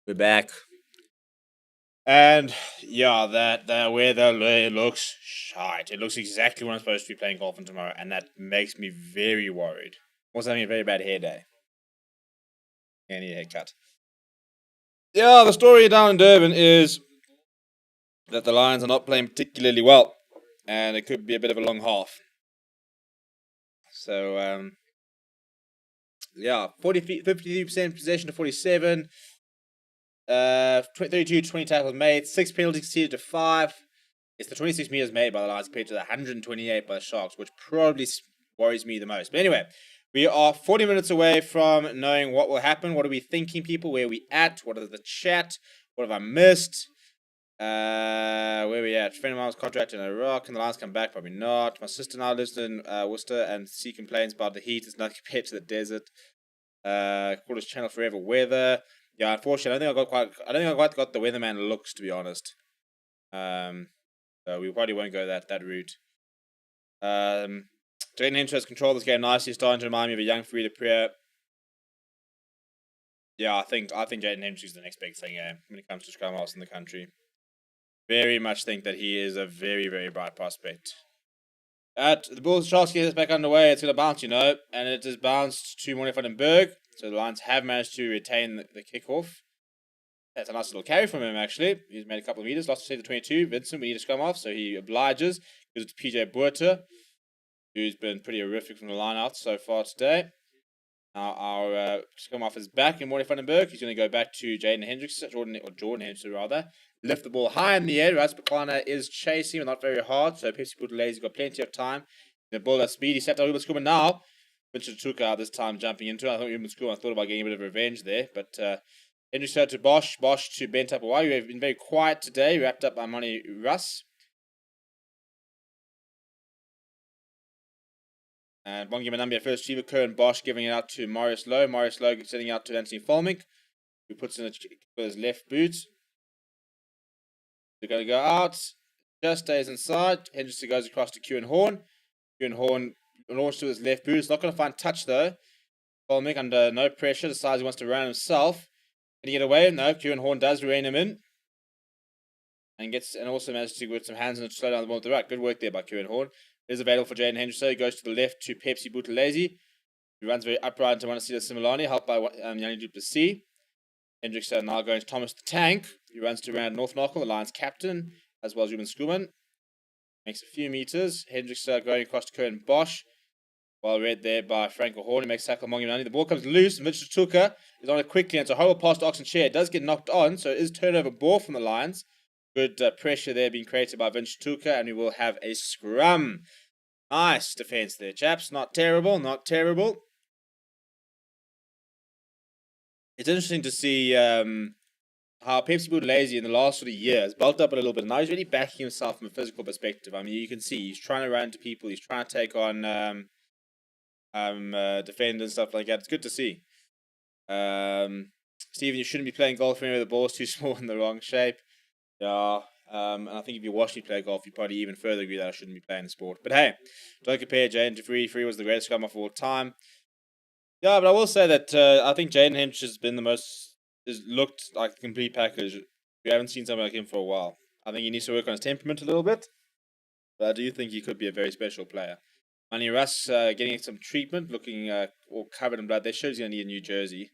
We're back. And yeah, that weather looks shite. It looks exactly when I'm supposed to be playing golf on tomorrow, and that makes me very worried. Also having a very bad hair day. I need a haircut. Yeah, the story down in Durban is that the Lions are not playing particularly well, and it could be a bit of a long half. So yeah, 53% possession to 47. 32 20 tackles made, 6 penalties conceded to 5. It's the 26 meters made by the Lions compared to the 128 by the Sharks, which probably worries me the most. But anyway, we are 40 minutes away from knowing what will happen. What are we thinking, people? Where are we at? What is the chat? What have I missed? Where are we at? Friend of mine was contracted in Iraq. Can the Lions come back? Probably not. My sister now lives in Worcester, and she complains about the heat. It's nothing compared to the desert. Call this channel Forever Weather. Yeah, unfortunately, I don't think I quite got the weatherman looks, to be honest. So we probably won't go that route. Jaden Hinch has controlled this game nicely, starting to remind me of a young Frida Priya. Yeah, I think Jaden Hinch is the next big thing when it comes to scrum halves in the country. Very much think that he is a very, very bright prospect. At the Bulls, Sharks is back underway. It's going to bounce, and it has bounced to Morley van den Berg. So the Lions have managed to retain the kickoff. That's a nice little carry from him, actually. He's made a couple of meters. Lost to the 22. Vincent, we need to scrum off, so he obliges. Gives it to PJ Buerta, who's been pretty horrific from the line out so far today. Now our scrum off is back in Morley van den Berg. He's going to go back to Jordan Hendrickson, rather. Lift the ball high in the air. Rasbakana is chasing, but not very hard. So Pepsi Butale's got plenty of time. The ball at speed. He stepped out Ruben Skuma now. Vincent took out this time jumping into it. I thought Ruben Skuma thought about getting a bit of revenge there, but Hendrickson to Bosch. Bosch to Bent up away. We've been very quiet today. Wrapped up by Money Russ. And one game number first receiver, Curran Bosch giving it out to Marius Lowe. Marius Lowe sending out to Anthony Folmick, who puts in with his left boot. They're going to go out. Just stays inside. Hendrickson goes across to Kieran Horn. Kieran Horn launches to his left boot. It's not going to find touch though. Folmick under no pressure decides he wants to run himself. Can he get away? No. Kieran Horn does rein him in. And also manages to with some hands and slow down the ball to the right. Good work there by Kieran Horn. It is available for Jaden Hendrickson. He goes to the left to Pepsi Buthelezi. He runs very upright into Wanasila Similani, helped by Yanni Duplessis. Hendrickson now going to Thomas the Tank. He runs to around North Knockle, the Lions captain, as well as Ruben Skuman. Makes a few meters. Hendrickson going across to Curran Bosch. Well read there by Franco Horn. He makes tackle Mongi. The ball comes loose. Mitch Tuka is on it quickly, and it's a horrible pass to Oxen Chair. It does get knocked on, so it is turnover ball from the Lions. Good pressure there being created by Vince Tuka, and we will have a scrum. Nice defense there, chaps. Not terrible, not terrible. It's interesting to see how Pepsi Buthelezi in the last sort of years bulked up a little bit. Now he's really backing himself from a physical perspective. I mean, you can see he's trying to run into people. He's trying to take on defenders and stuff like that. It's good to see. Stephen, you shouldn't be playing golf anywhere the ball's too small in the wrong shape. Yeah. And I think if you watch me play golf, you probably even further agree that I shouldn't be playing the sport. But hey, don't compare Jaden to Free. Free was the greatest scrum of all time. Yeah, but I will say that I think Jaden Hinch has been the most, has looked like the complete package. We haven't seen something like him for a while. I think he needs to work on his temperament a little bit, but I do think he could be a very special player. Manny Russ getting some treatment, looking all covered in blood. That shows he's going to need a new jersey.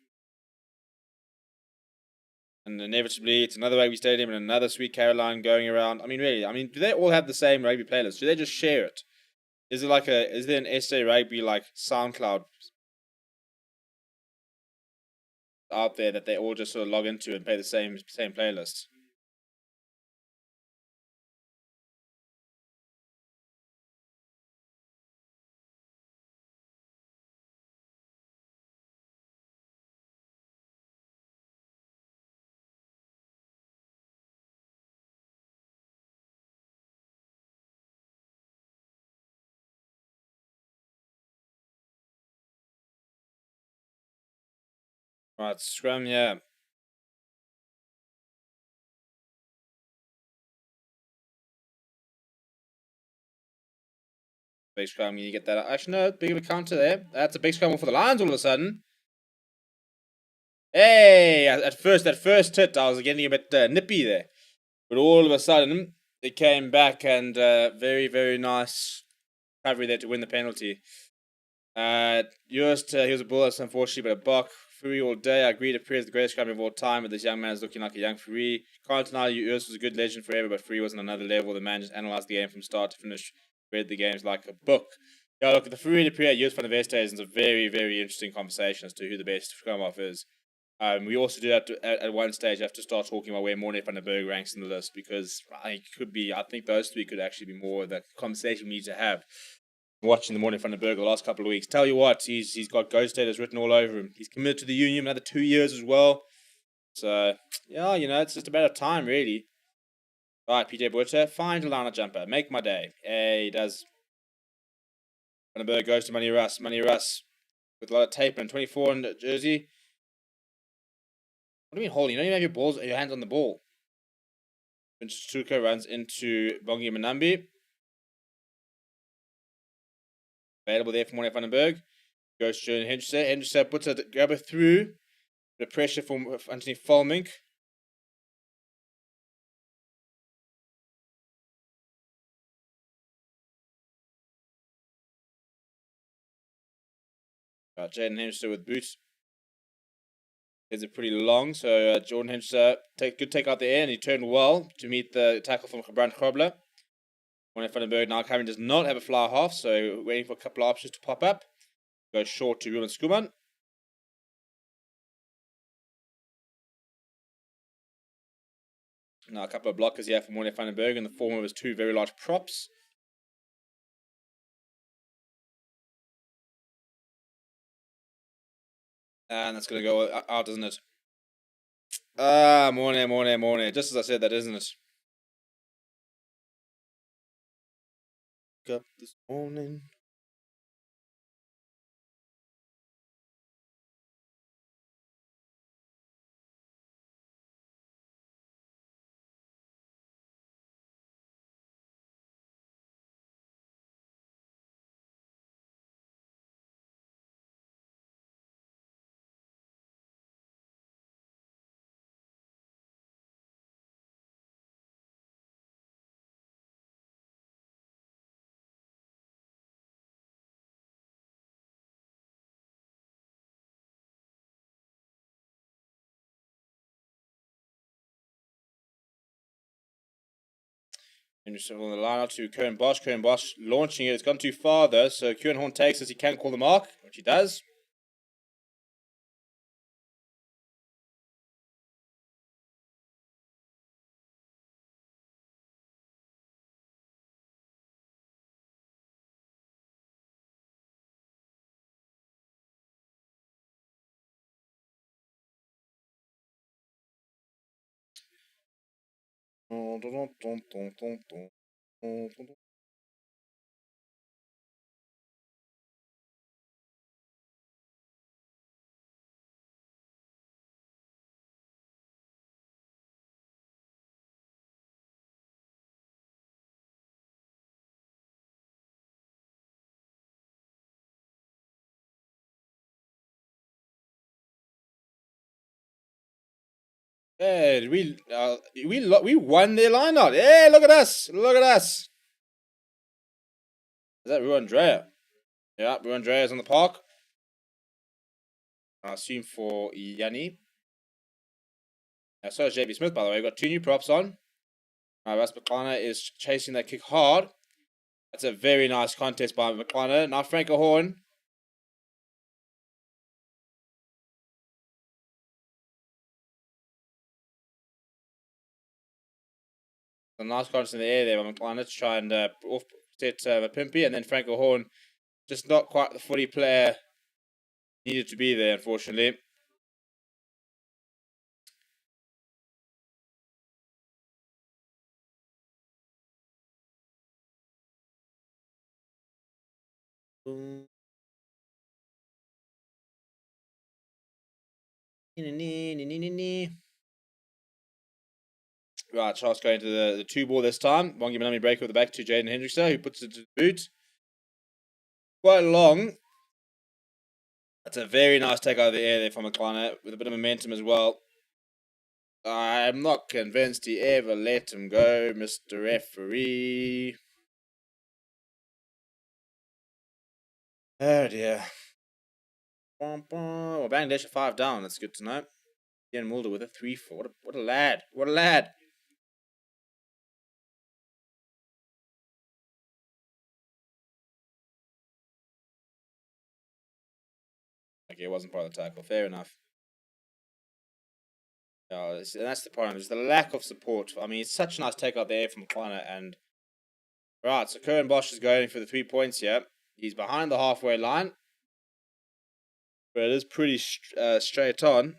And inevitably, it's another rugby stadium and another Sweet Caroline going around. I mean, really, do they all have the same rugby playlist? Do they just share it? Is there an SA Rugby like SoundCloud out there that they all just sort of log into and play the same playlist? Right, scrum, yeah. Big scrum, you get that. Actually, no, big of a counter there. That's a big scrum for the Lions all of a sudden. Hey, at first, that first hit, I was getting a bit nippy there. But all of a sudden, it came back and very, very nice recovery there to win the penalty. Just, he was a bullet, unfortunately, but a buck. Free all day. I agree, Free is the greatest scrummy of all time, but this young man is looking like a young Free. Can't deny URC was a good legend forever, but Free was on another level. The man just analysed the game from start to finish, read the games like a book. Yeah, look, the Free to Free at URC van der West is a very, very interesting conversation as to who the best scrum off is. We also do have to, at one stage, have to start talking about where Morne van der Berg ranks in the list, because I think those three could actually be more of the conversation we need to have. Watching the Morne van der Berg the last couple of weeks. Tell you what, he's got ghost status written all over him. He's committed to the union another 2 years as well. So, yeah, it's just a matter of time, really. Right, PJ Butcher, find a liner jumper. Make my day. Hey, he does. Van der Berg goes to Money Russ. Money Russ with a lot of tape and 24 in the jersey. What do you mean holding? You don't even have your hands on the ball. Stuka runs into Bongi Manambi. Available there for Morne van der Berg. Goes to Henderson. Henderson puts a grabber through. The pressure from Anthony Falmink. Jaden Henderson with boots. Is it pretty long, so Jordan Henderson could take out the air, and he turned well to meet the tackle from Brand Krobler. Morne van der Berg now currently does not have a fly half, so waiting for a couple of options to pop up. Goes short to Ruben Skuman. Now a couple of blockers here for Morne van der Berg in the form of his two very large props. And that's going to go out, isn't it? Morne. Just as I said that, isn't it? Up this morning. Henderson on the line out to Kieran Bosch. Kieran Bosch launching it. It's gone too far though, so Kieran Horn takes as he can call the mark, which he does. Hey, we won their line out. Hey, look at us! Look at us! Is that Ru Andrea? Yeah, Ru Andrea's on the park. I assume for Yanni. So is JB Smith, by the way. We've got two new props on. Russ McClana is chasing that kick hard. That's a very nice contest by McClana. Now Franco Horn. A nice contest in the air there by McClana to try and offset Pimpy. And then Franco Horn, just not quite the footy player needed to be there, unfortunately. Right, Charles going to the two ball this time. Bongi Manami break with the back to Jaden Hendrickson, who puts it to the boot. Quite long. That's a very nice take out of the air there from McClanahan with a bit of momentum as well. I'm not convinced he ever let him go, Mr. Referee. Oh dear. Well, Bangladesh are 5 down. That's good to know. Ian Mulder with a 3-4. What a lad. What a lad. Okay, it wasn't part of the tackle. Fair enough. That's the problem. It's the lack of support. I mean, it's such a nice take out there from McClanahan. And right, so Curran Bosch is going for the 3 points here. He's behind the halfway line. But it is pretty straight on.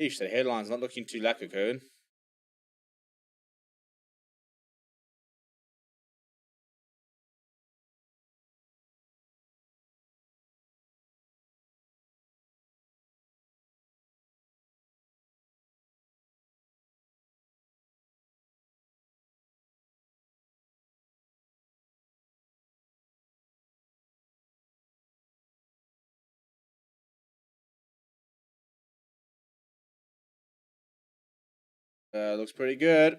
Eesh, the headline's not looking too lacquer, Curran. Looks pretty good.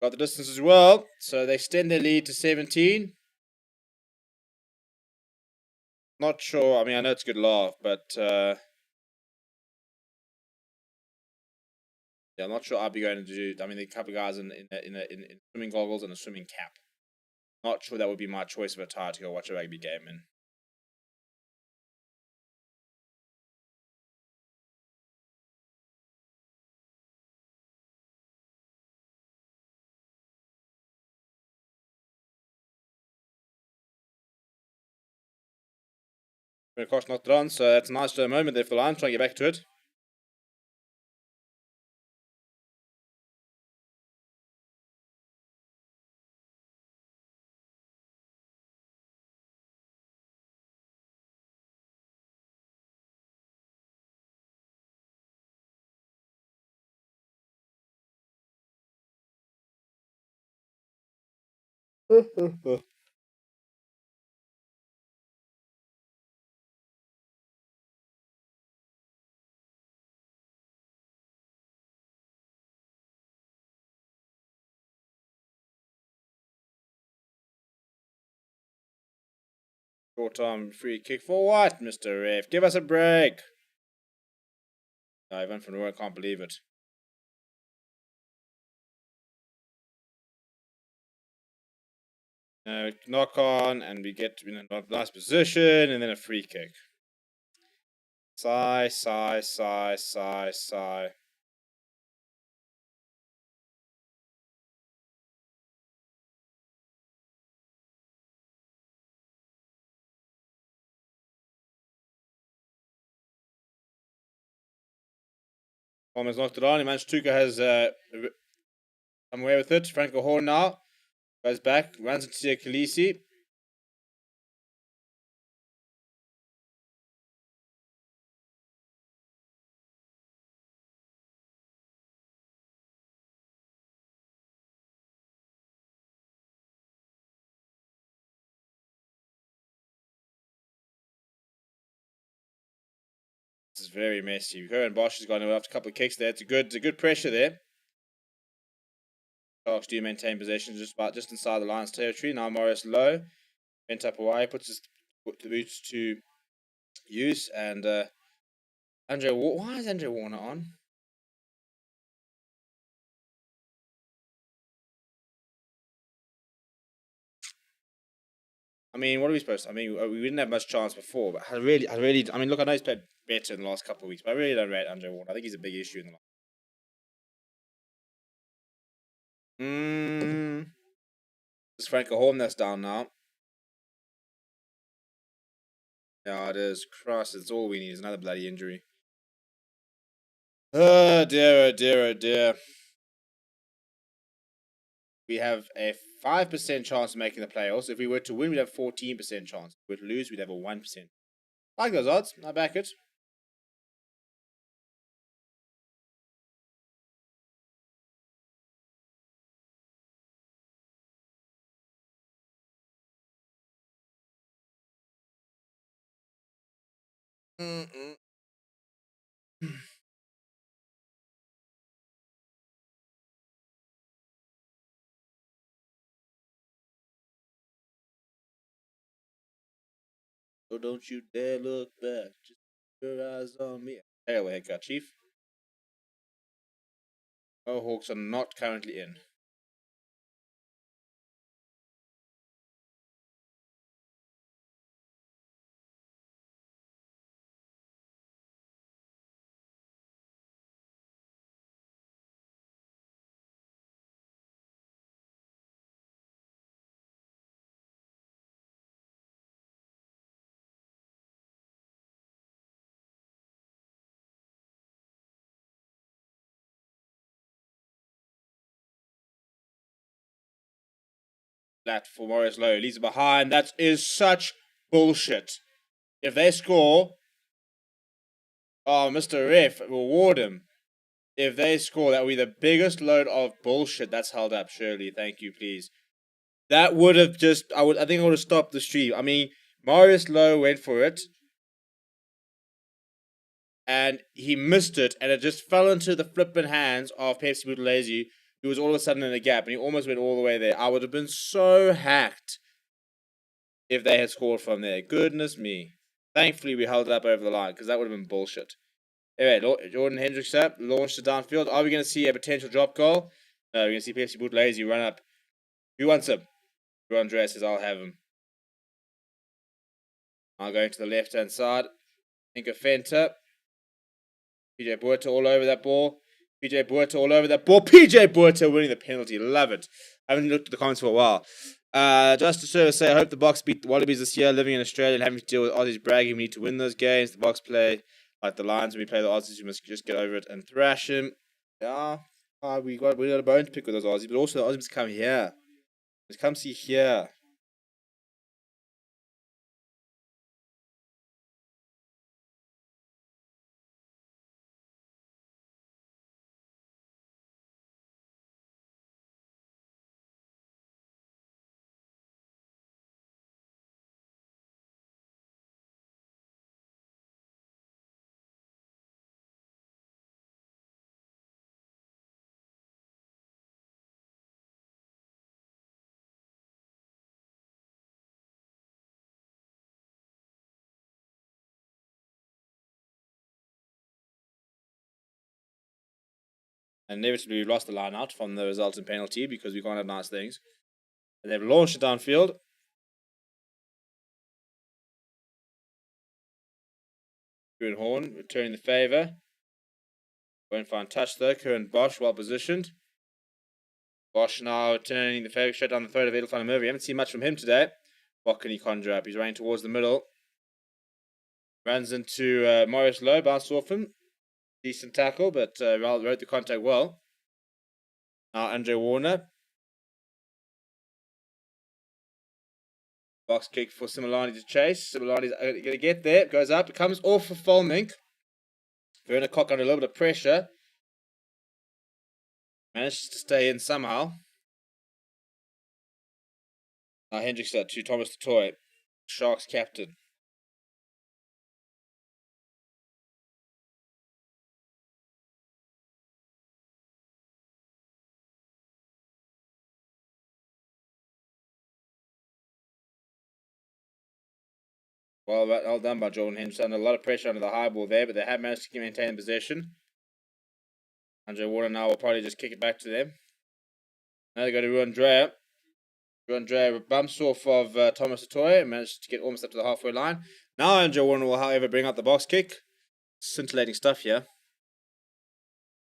Got the distance as well. So they extend their lead to 17. Not sure. I mean, I know it's a good laugh, but yeah, I'm not sure I'd be going to do. I mean, the couple of guys in swimming goggles and a swimming cap. Not sure that would be my choice of attire to go watch a rugby game in. Koch knocked it on, so that's a nice moment there for the Lions trying to get back to it. Short time free kick for what, Mr. Ref? Give us a break. Ivan from Roy, can't believe it. Knock on, and we get in a nice position, and then a free kick. Sigh, sigh, sigh, sigh, sigh. Palmer's knocked it on. Tuka has come away with it. Franco Horn now goes back, runs into Khaleesi. This is very messy. Curran Bosch has gone after a couple of kicks there. It's a good pressure there. Sharks do maintain possession just inside the Lions' territory. Now Morris low. Bent up away, puts the boots to use. And Andre, why is Andre Warner on? I mean, what are we supposed to? I mean, we didn't have much chance before, but I mean, look, I know he's played better in the last couple of weeks, but I really don't rate Andre Warner. I think he's a big issue in the last. It's Franco Horn that's down now. Yeah, it is. Christ, it's all we need is another bloody injury. Oh dear, oh dear, oh dear. We have a 5% chance of making the playoffs. If we were to win, we'd have 14% chance. If we were to lose, we'd have a 1%. I like those odds. I back it. Mm-mm. So don't you dare look back. Just keep your eyes on me. Anyway, haircut, Chief. Mohawks are not currently in. Flat for Morris Lowe. Leads behind. That is such bullshit. If they score, oh, Mr. Ref will reward him. If they score, that will be the biggest load of bullshit that's held up, surely. Thank you, please. That would have just, I think I would have stopped the stream. I mean, Marius Lowe went for it, and he missed it, and it just fell into the flippin' hands of Pepsi Buthelezi, who was all of a sudden in a gap, and he almost went all the way there. I would have been so hacked if they had scored from there. Goodness me. Thankfully, we held it up over the line, because that would have been bullshit. Anyway, Jordan Hendricks up, launched it downfield. Are we going to see a potential drop goal? No, we're going to see Pepsi Buthelezi run up. Who wants him? Andreas says, I'll have him. I'll go to the left-hand side. Think of Fenta. PJ Buerta all over that ball. PJ Buerta all over that ball. PJ Buerta winning the penalty. Love it. I haven't looked at the comments for a while. Just to service say, I hope the Box beat the Wallabies this year. Living in Australia and having to deal with Aussies bragging, we need to win those games. The Box play like the Lions. When we play the Aussies, we must just get over it and thrash them. Yeah, we got a bone to pick with those Aussies, but also the Aussies must come here. Let's come see here. And inevitably, we lost the line out from the resultant penalty because we can't have nice things. And they've launched it downfield. Kieran Horn returning the favour. Won't find touch though. Kieran Bosch well positioned. Bosch now turning the favour straight down the throat of Edelfan Murphy. Haven't seen much from him today. What can he conjure up? He's running towards the middle. Runs into Morris Lowe, bounced off him. Decent tackle, but wrote the contact well. Now Andre Warner. Box kick for Similani to chase. Similani's going to get there. Goes up. It comes off for Fulmink. Werner Koch under a little bit of pressure. Manages to stay in somehow. Now Hendricks to Thomas Toy, Sharks captain. Well done by Jordan Hendricks. Under a lot of pressure under the high ball there, but they have managed to maintain possession. Andre Warner now will probably just kick it back to them. Now they go to Ruan Dreyer. Ruan Dreyer bumps off of Thomas Atoy and managed to get almost up to the halfway line. Now Andre Warner will, however, bring out the box kick. Scintillating stuff here.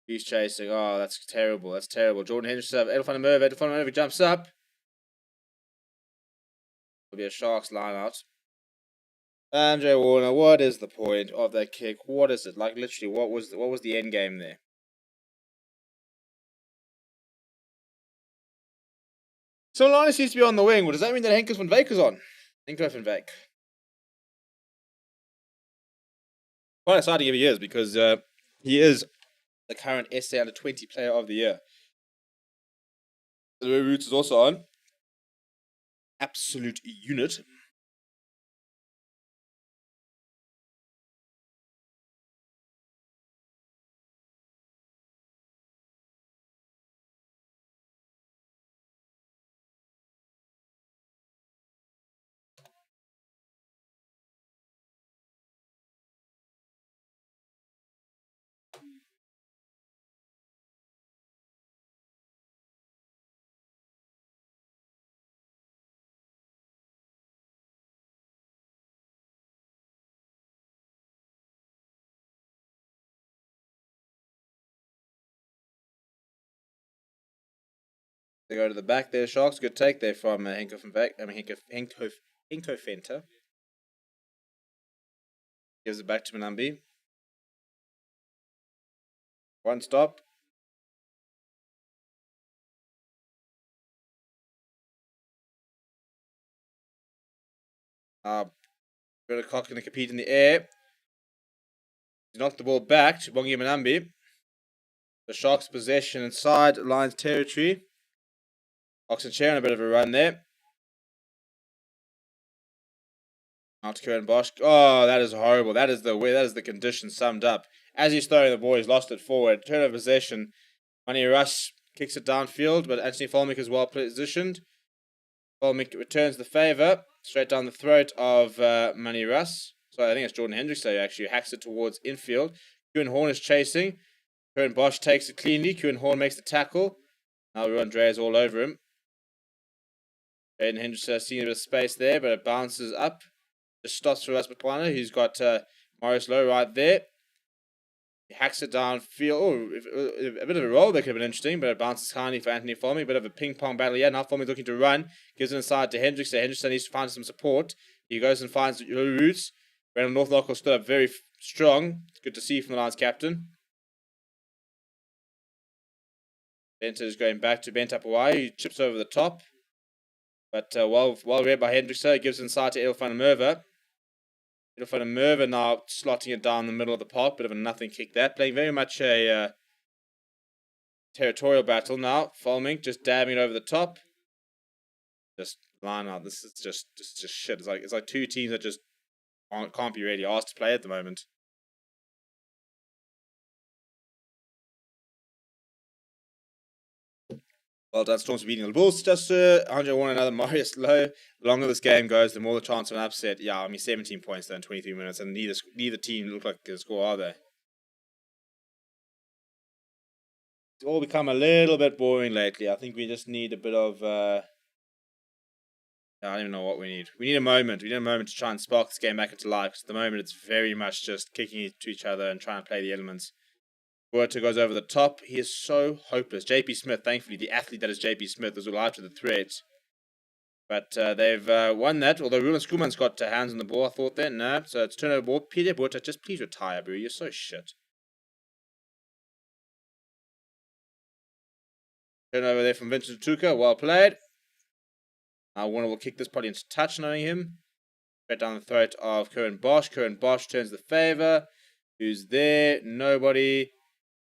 He's chasing. Oh, that's terrible. That's terrible. Jordan Hendricks, Edelfan Murphy jumps up. It'll be a Sharks line out. Andre Warner, what is the point of that kick? What is it? Like, literally, what was the end game there? So Linus seems to be on the wing. Well, does that mean that Henkers van Wyk is on? Henko van Wyk. Quite exciting he is because he is the current SA Under 20 Player of the Year. The Roots is also on. Absolute unit. They go to the back there, Sharks. Good take there from Henko Fenter. Gives it back to Manambi. One stop. Bit of Cock going to compete in the air. He knocked the ball back to Bongi Manambi. The Sharks possession inside Lions territory. Oxenchair on a bit of a run there. Out to Kieran Bosch. Oh, that is horrible. That is the condition summed up. As he's throwing the ball, he's lost it forward. Turn of possession. Money Rush kicks it downfield, but Anthony Folmick is well positioned. Folmick returns the favour straight down the throat of Money Russ. So I think it's Jordan Hendricks who actually hacks it towards infield. Kieran Horn is chasing. Kieran Bosch takes it cleanly. Kieran Horn makes the tackle. Now Andrea's all over him. Jaden Hendricks has seen a bit of space there, but it bounces up. Just stops for Russ McQuana, who's got Morris Lowe right there. He hacks it downfield. A bit of a roll that could have been interesting, but it bounces kindly for Anthony Folmy. Bit of a ping-pong battle here. Now Folmy's looking to run. Gives it inside to Hendricks. So Hendricks needs to find some support. He goes and finds Roots. Brandon Northlock stood up very strong. It's good to see from the Lions captain. Benter is going back to Bent Apawai. He chips over the top. But well read by Hendricks. He gives it inside to Edel van der Merwe. Van der Merwe now slotting it down the middle of the park. Bit of a nothing kick there. Playing very much a territorial battle now. Folming just dabbing it over the top. Just line out. This is just shit. It's like two teams that just can't be really asked to play at the moment. Well done, Storms beating the Bulls. Just 101 another Marius Lowe. The longer this game goes, the more the chance of an upset. Yeah, I mean 17 points there in 23 minutes, and neither team look like they can score, are they? It's all become a little bit boring lately. I think we just need a bit of. I don't even know what we need. We need a moment. We need a moment to try and spark this game back into life. Because at the moment, it's very much just kicking it to each other and trying to play the elements. Werter goes over the top. He is so hopeless. JP Smith, thankfully, the athlete that is JP Smith, is alive to the threat. But they've won that. Although Ruben Schoolman's got hands on the ball, I thought then. No. So it's turnover ball. Peter Werter, just please retire, bro. You're so shit. Turnover there from Vincent Tuka. Well played. Now Warner will kick this probably into touch, knowing him. Straight down the throat of Kieran Bosch. Kieran Bosch turns the favour. Who's there? Nobody.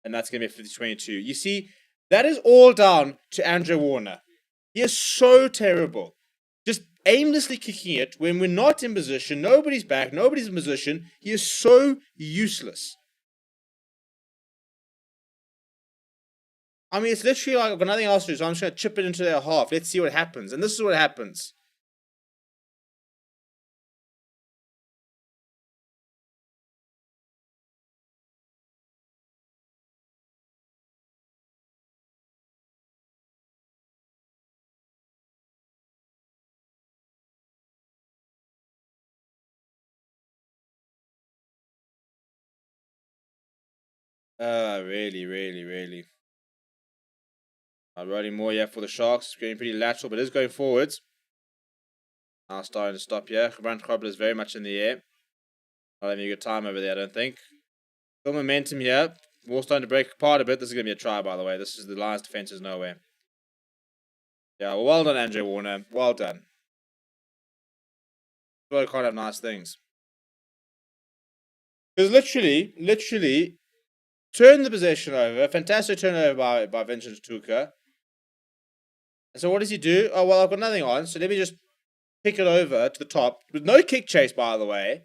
And that's going to be a 50-22. You see, that is all down to Andrew Warner. He is so terrible. Just aimlessly kicking it when we're not in position. Nobody's back. Nobody's in position. He is so useless. I mean, it's literally like I've got nothing else to do, so I'm just going to chip it into their half. Let's see what happens. And this is what happens. Really, really, really. Rolling more here for the Sharks. Going pretty lateral, but it is going forwards. Now starting to stop here. Brand Krobel is very much in the air. Not having a good time over there, I don't think. Still momentum here. War starting to break apart a bit. This is going to be a try, by the way. This is the Lions' defense is nowhere. Yeah, well done, Andrew Warner. Well done. Well, can't have nice things. Because literally, turn the possession over. Fantastic turnover by Vincent Tuka. And so what does he do? Oh, well, I've got nothing on, so let me just pick it over to the top. With no kick chase, by the way.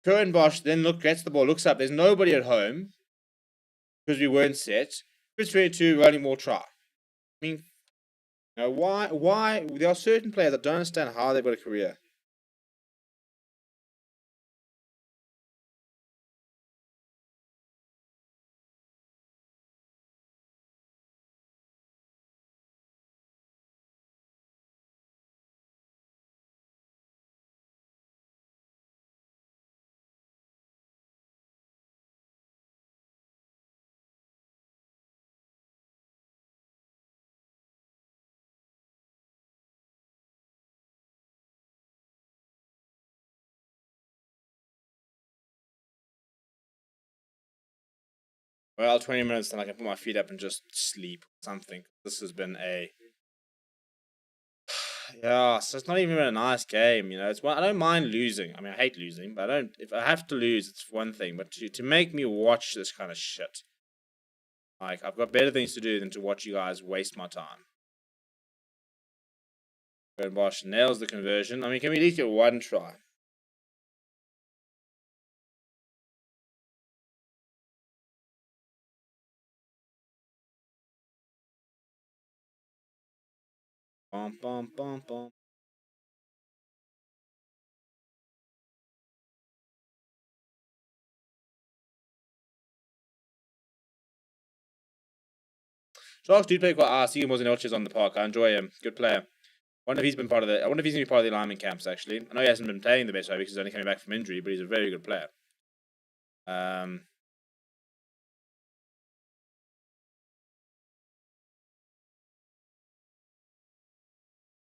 Kieran Bosch then gets the ball, looks up. There's nobody at home. Because we weren't set. Chris 22 running more try. I mean, you know, why? There are certain players that don't understand how they've got a career. Well, 20 minutes, then I can put my feet up and just sleep. Something. This has been a. Yeah, so it's not even a nice game, you know. It's I don't mind losing. I mean, I hate losing, but I don't. If I have to lose, it's one thing. But to make me watch this kind of shit, like I've got better things to do than to watch you guys waste my time. Bosch nails the conversion. I mean, can we at least get one try? Bum bum bum bum. Sharks do play quite. I see him was in Elches on the park. I enjoy him. Good player. I wonder if he's been part of the. I wonder if he's going to be part of the alignment camps. Actually, I know he hasn't been playing the best way because he's only coming back from injury, but he's a very good player.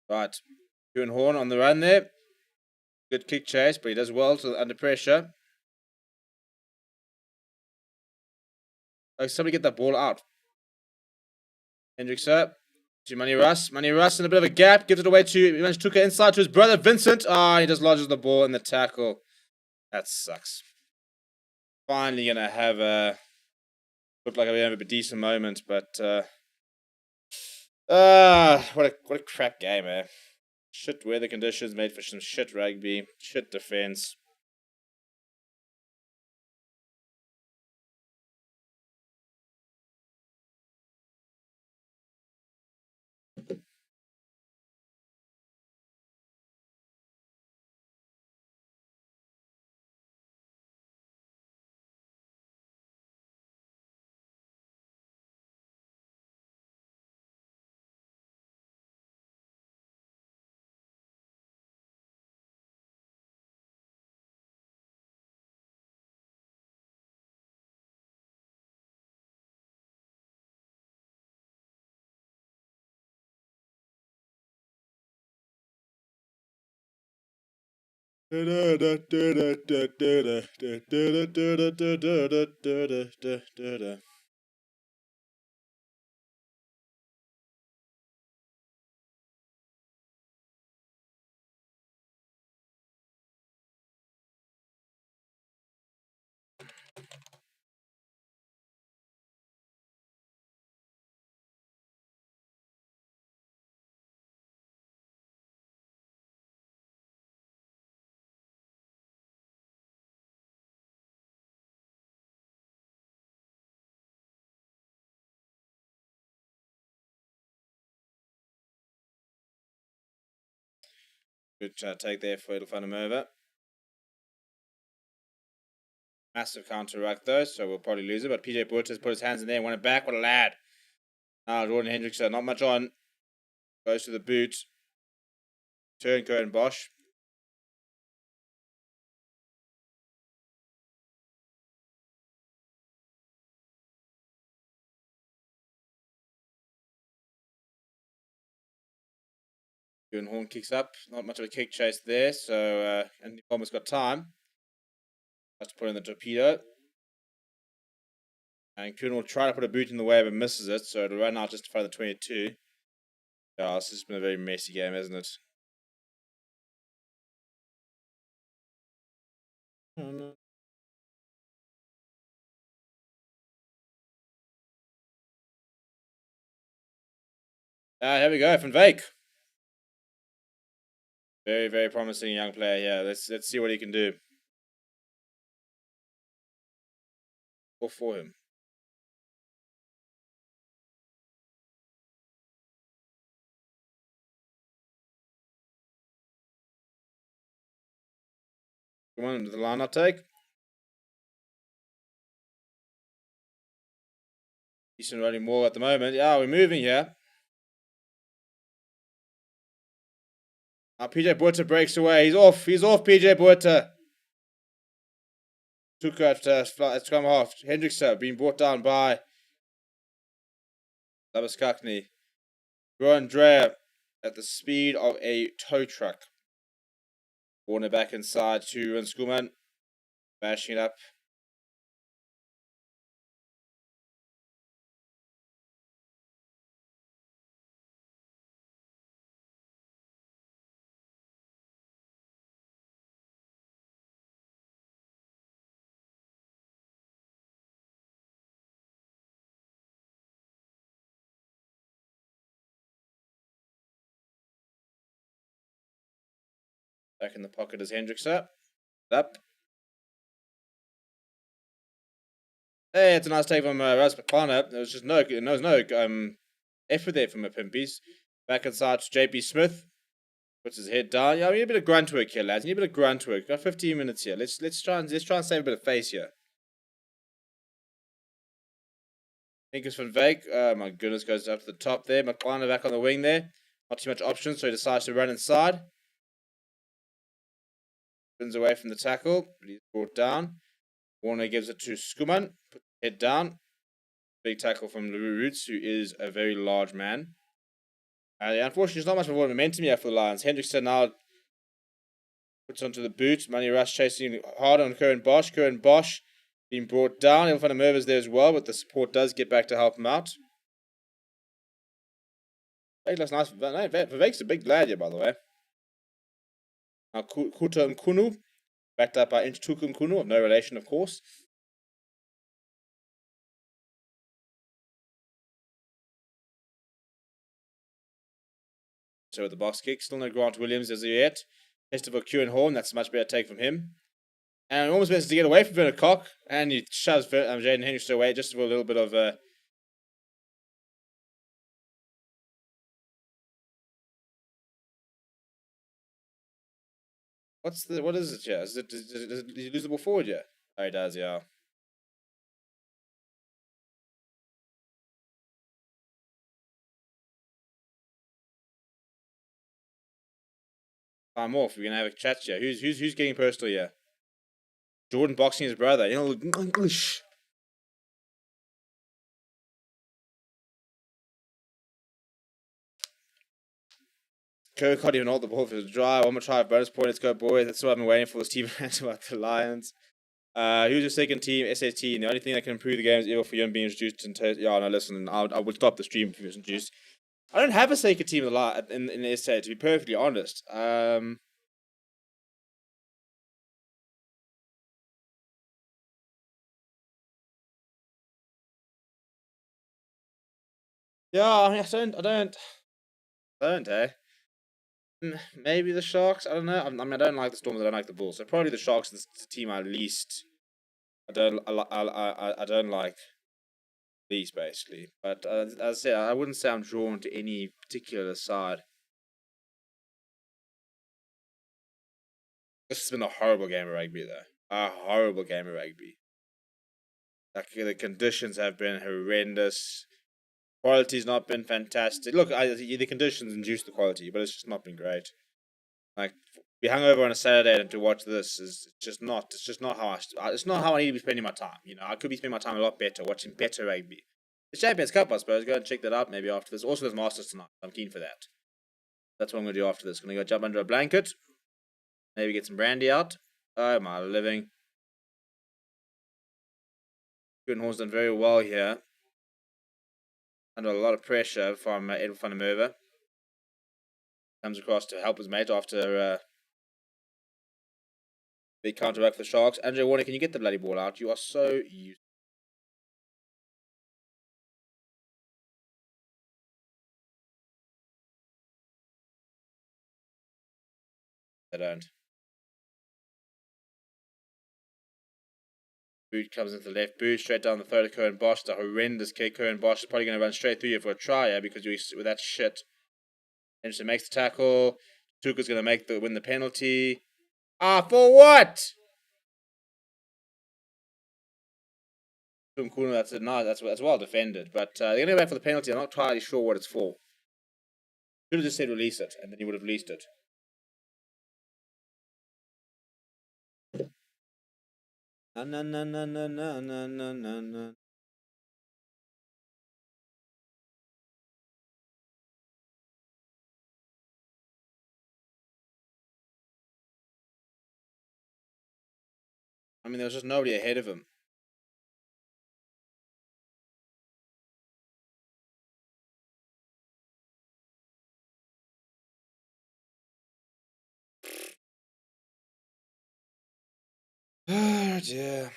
Right, Ewan Horn on the run there. Good kick chase, but he does well under pressure. Oh, somebody get that ball out. Hendricks up to Money Russ. Money Russ in a bit of a gap. Gives it away to Tuka inside to his brother Vincent. He just lodges the ball in the tackle. That sucks. Finally gonna have a look like we have a decent moment, but what a crap game, eh? Shit weather conditions made for some shit rugby, shit defense. Good take there for it'll find him over. Massive counter ruck though, so we'll probably lose it. But PJ Butch has put his hands in there and won it back. What a lad. Now Jordan Hendricks, not much on. Goes to the boot. Turn Curtin Bosch. Ewan Horn kicks up. Not much of a kick chase there, so Anthony Palmer's got time. Has to put in the torpedo. And Kuhn will try to put a boot in the way, but misses it, so it'll run out just in front of the 22. Yeah, this has been a very messy game, hasn't it? Oh, no. Here we go, Van Veek. Very, very promising young player here. Let's see what he can do. Or for him. Come on, the line up take. Decent running more at the moment. Yeah, we're moving here. PJ Buerta breaks away. He's off. He's off, PJ Buerta. Took at it's come off. Hendricks being brought down by Labaskakny. Andrea at the speed of a tow truck. Warner back inside to Schoolman. Bashing it up. Back in the pocket is Hendrickson. Up. Hey, it's a nice take from Ras McConnor. There was just no effort there from a Pimpies. Back inside to JP Smith. Puts his head down. Yeah, we need a bit of grunt work here, lads. We need a bit of grunt work. Got 15 minutes here. Let's try and save a bit of face here. Nikus van Veek. Oh my goodness, goes up to the top there. McConnor back on the wing there. Not too much options, so he decides to run inside. Spins away from the tackle, but he's brought down. Warner gives it to Skuman. Puts his head down. Big tackle from Leroux Roots, who is a very large man. Unfortunately, there's not much more momentum here for the Lions. Hendrickson now puts onto the boot. Money Rush chasing hard on Curran Bosch. Curran Bosch being brought down. He'll find a Mervers there as well, but the support does get back to help him out. Hey, that's nice. Vivek's a big lad here, by the way. Now Kuta Nkunu, backed up by Inchtuku Nkunu, of no relation, of course. So with the box kick, still no Grant Williams as yet. Festival Q and Horn, that's a much better take from him. And almost managed to get away from Werner Koch, and he shoves Jaden Hendrickson away just for a little bit of what is it, yeah? Does he lose the ball forward, yeah? Oh, he does, yeah. Time off. We're gonna have a chat here. Who's getting personal here? Jordan boxing his brother. You know, English. Kirk can't even hold the ball for his drive. One more try, bonus point. Let's go, boys. That's what I've been waiting for. This team about the Lions. Who's your second team? SAT. And the only thing that can improve the game is either for you being introduced. Yeah, no, listen. I would stop the stream if he was introduced. I don't have a second team in the SA, to be perfectly honest. Yeah, I mean, I don't, eh? Maybe the Sharks. I don't know. I mean, I don't like the Storms. I don't like the Bulls. So probably the Sharks is the team I least. I don't like least basically. But as I said, I wouldn't say I'm drawn to any particular side. This has been a horrible game of rugby, though. A horrible game of rugby. Like the conditions have been horrendous. Quality's not been fantastic. Look, the conditions induce the quality, but it's just not been great. Like be hungover on a Saturday and to watch this is just not. It's just not how it's not how I need to be spending my time. You know, I could be spending my time a lot better watching better rugby. The Champions Cup, I suppose. Go and check that out maybe after this. Also, there's Masters tonight. I'm keen for that. That's what I'm gonna do after this. Gonna go jump under a blanket. Maybe get some brandy out. Oh my living. Horn's done very well here. Under a lot of pressure from Ed van der Merwe. Comes across to help his mate after big counter-back for the Sharks. Andre Warner, can you get the bloody ball out? You are so useless. They don't. Boot comes into the left boot, straight down the throat of Curran Bosch. The horrendous kick. Curran Bosch is probably going to run straight through you for a try here because with that shit. Henderson makes the tackle. Tuka's going to win the penalty. Ah, for what? That's well defended, but they're going to go back for the penalty. I'm not entirely sure what it's for. Should have just said release it, and then he would have released it. Na na na na na na na na na. I mean, there was just nobody ahead of him. Oh dear.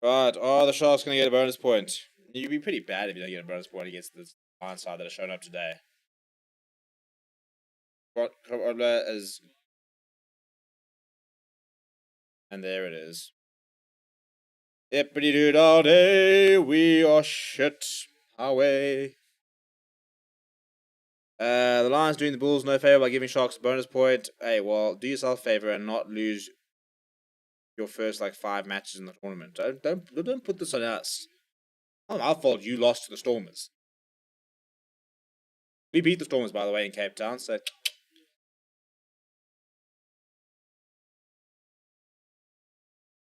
Right. Oh, the Sharks going to get a bonus point. You'd be pretty bad if you don't get a bonus point against the Lions side that has shown up today. What is. And there it is. Hippity doo all day, we are shit away. The Lions doing the Bulls no favor by giving Sharks a bonus point. Hey, well, do yourself a favor and not lose your first 5 matches in the tournament. Don't put this on us. It's not our fault you lost to the Stormers. We beat the Stormers, by the way, in Cape Town, so.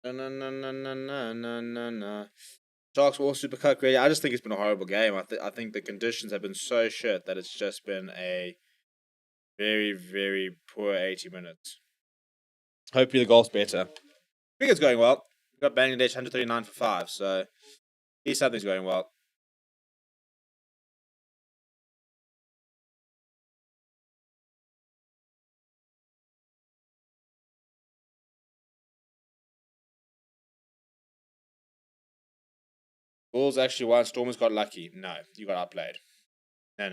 No. Sharks were all super cut great. I just think it's been a horrible game. I think the conditions have been so shit that it's just been a very, very poor 80 minutes. Hopefully the golf's better. I think it's going well. We've got Bangladesh 139 for 5, so at least something's going well. Bulls actually won. Stormers got lucky. No, you got outplayed. No.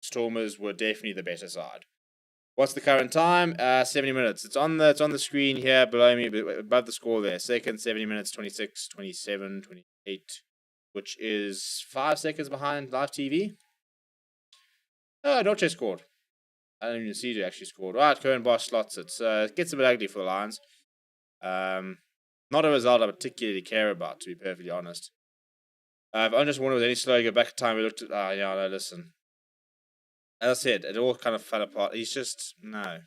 Stormers were definitely the better side. What's the current time? 70 minutes. It's on the screen here below me, above the score there. Second, 70 minutes, 26, 27, 28, which is 5 seconds behind live TV. Oh, Dolce scored. I don't even see who actually scored. Right, Cohen Bosch slots it. So it gets a bit ugly for the Lions. Not a result I particularly care about, to be perfectly honest. If I just wonder was any slow, go back in time, we looked at. No, listen. As I said, it all kind of fell apart. He's just. No.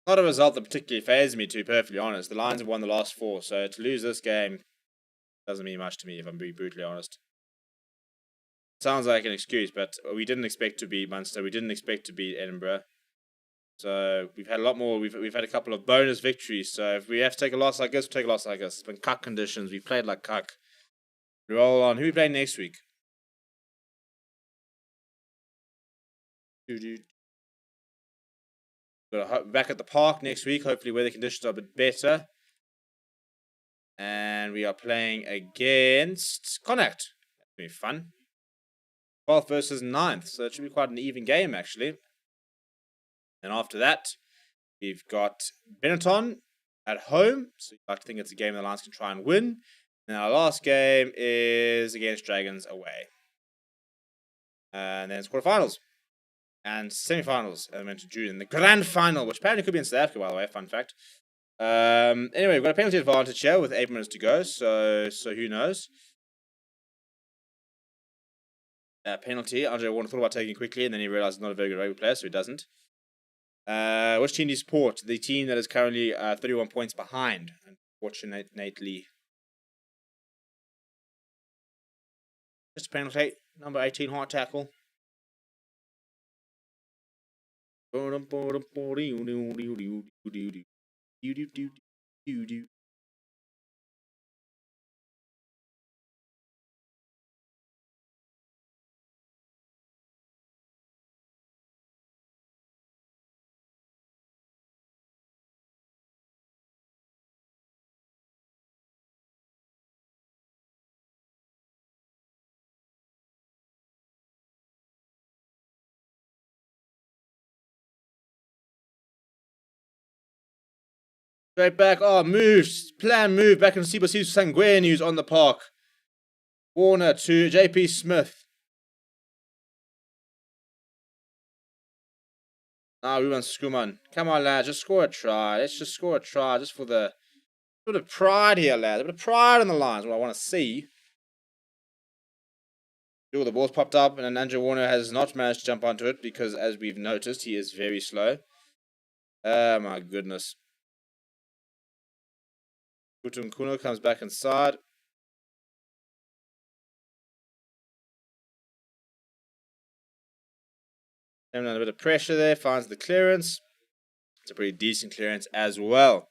Not a result that particularly fazes me, to be perfectly honest. The Lions have won the last 4, so to lose this game doesn't mean much to me, if I'm being brutally honest. Sounds like an excuse, but we didn't expect to beat Munster. We didn't expect to beat Edinburgh. So we've had a lot more. We've had a couple of bonus victories. So if we have to take a loss like this, we'll take a loss like this. It's been cuck conditions. We played like cuck. We roll on. Who we playing next week? Back at the park next week. Hopefully weather conditions are a bit better. And we are playing against Connacht. That'll be fun. 12th versus 9th. So it should be quite an even game, actually. And after that, we've got Benetton at home. So I think it's a game the Lions can try and win. And our last game is against Dragons away. And then it's quarterfinals. And semi-finals. And then to June. The grand final, which apparently could be in South Africa, by the way. Fun fact. Anyway, we've got a penalty advantage here with 8 minutes to go. So who knows? Penalty. Andre Warner thought about taking it quickly, and then he realized he's not a very good rugby player, so he doesn't. Which team do you support? The team that is currently 31 points behind, unfortunately. Just a penalty. Number 18, hard tackle. Straight back. Oh, moves. Plan move. Back in Sibusiso Sanguinius on the park. Warner to JP Smith. We want Skuman. Come on, lads. Just score a try. Let's just score a try. Just for the bit of pride here, lads. A bit of pride on the lines. What I want to see. The ball's popped up, and Andrew Warner has not managed to jump onto it because, as we've noticed, he is very slow. Oh, my goodness. Kutum Kuno comes back inside. Having a bit of pressure there, finds the clearance. It's a pretty decent clearance as well.